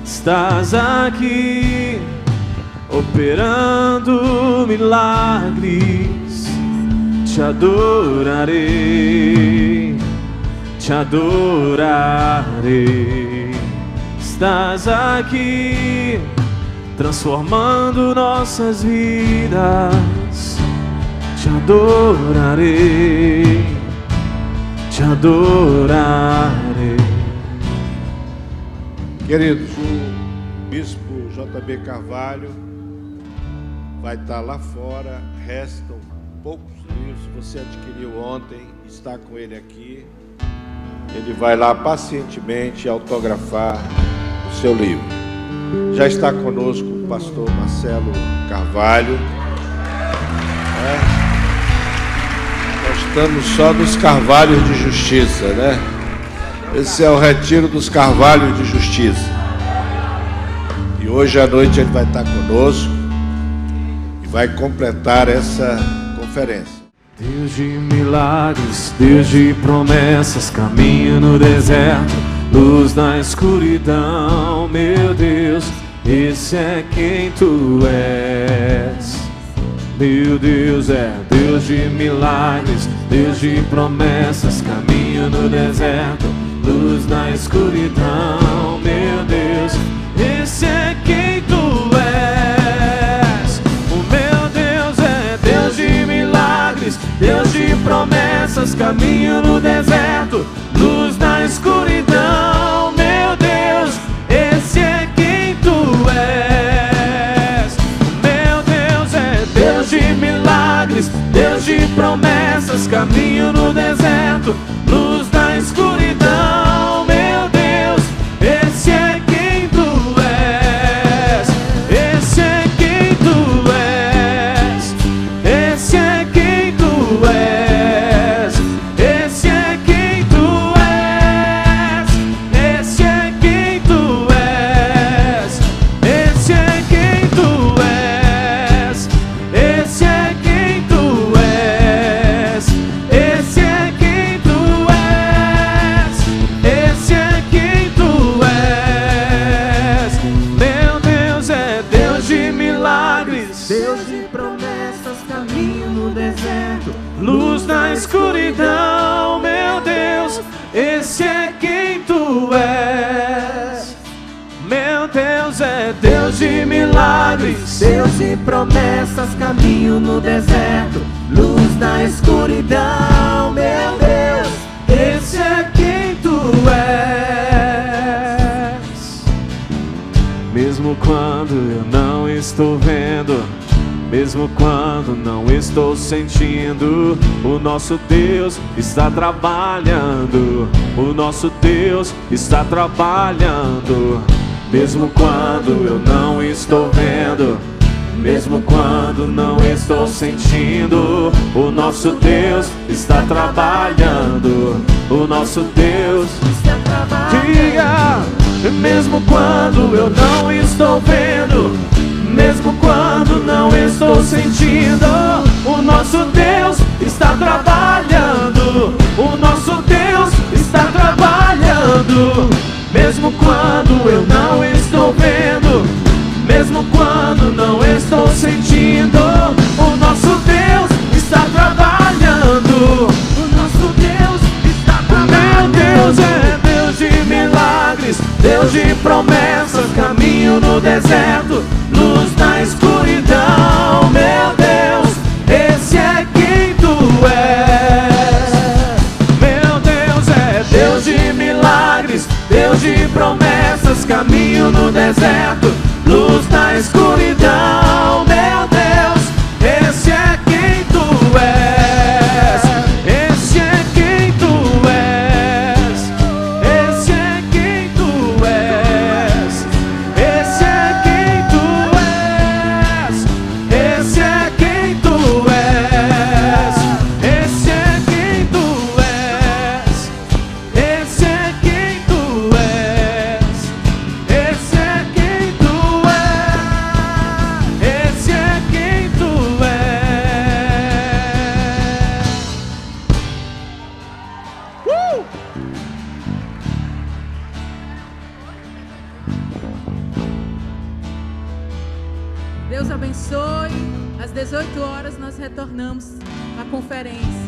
Estás aqui, operando milagres. Te adorarei, te adorarei. Estás aqui, transformando nossas vidas. Te adorarei, te adorarei. Queridos, o bispo J.B. Carvalho vai estar lá fora. Restam poucos livros. Você adquiriu ontem, está com ele aqui. Ele vai lá pacientemente autografar o seu livro. Já está conosco o pastor Marcelo Carvalho. Nós estamos só nos Carvalhos de Justiça, né? Esse é o retiro dos Carvalhos de Justiça. E hoje à noite ele vai estar conosco e vai completar essa conferência. Deus de milagres, Deus de promessas, caminho no deserto, luz na escuridão, meu Deus, esse é quem tu és. Meu Deus é Deus de milagres, Deus de promessas, caminho no deserto, luz na escuridão, meu Deus, esse é quem tu és. O meu Deus é Deus de milagres, Deus de promessas, caminho no deserto, luz na escuridão, meu Deus, esse é quem tu és. Meu Deus é Deus de milagres, Deus de promessas, caminho no deserto, luz na escuridão, meu Deus, esse é quem tu és. Esse é quem tu és. Esse é quem tu és. Esse é quem tu és. Esse é quem tu és. Esse é quem tu és. Esse é quem tu és. Esse é quem tu és. Esse é quem tu és. Meu Deus é Deus de milagres, Deus de promessas, caminho no deserto, luz na escuridão, meu Deus, esse é quem tu és. Meu Deus é Deus de milagres, Deus de promessas, caminho no deserto, luz na escuridão, meu Deus, esse é quem tu és. Mesmo quando eu não estou vendo, mesmo quando não estou sentindo, o nosso Deus está trabalhando, o nosso Deus está trabalhando. Mesmo quando eu não estou vendo, mesmo quando não estou sentindo, o nosso Deus está trabalhando, o nosso Deus está trabalhando. Mesmo quando eu não estou vendo, mesmo quando não estou sentindo, o nosso Deus está trabalhando, o nosso Deus está trabalhando. Mesmo quando eu não estou vendo, mesmo quando não estou sentindo, o nosso Deus está trabalhando, o nosso Deus está trabalhando. Meu Deus é Deus de milagres, Deus de promessas, caminho no deserto, luz na escuridão, meu Deus, esse é quem tu és. Meu Deus é Deus de milagres, Deus de promessas, caminho no deserto, luz na escuridão, meu Deus, esse é quem tu és. Esse é quem tu és. Esse é quem tu és. Esse é quem tu és. Esse é quem tu és. Esse é quem tu és. Esse é quem tu és. Esse é quem tu és. Esse é quem tu és. Deus abençoe. Às 18 horas nós retornamos à conferência.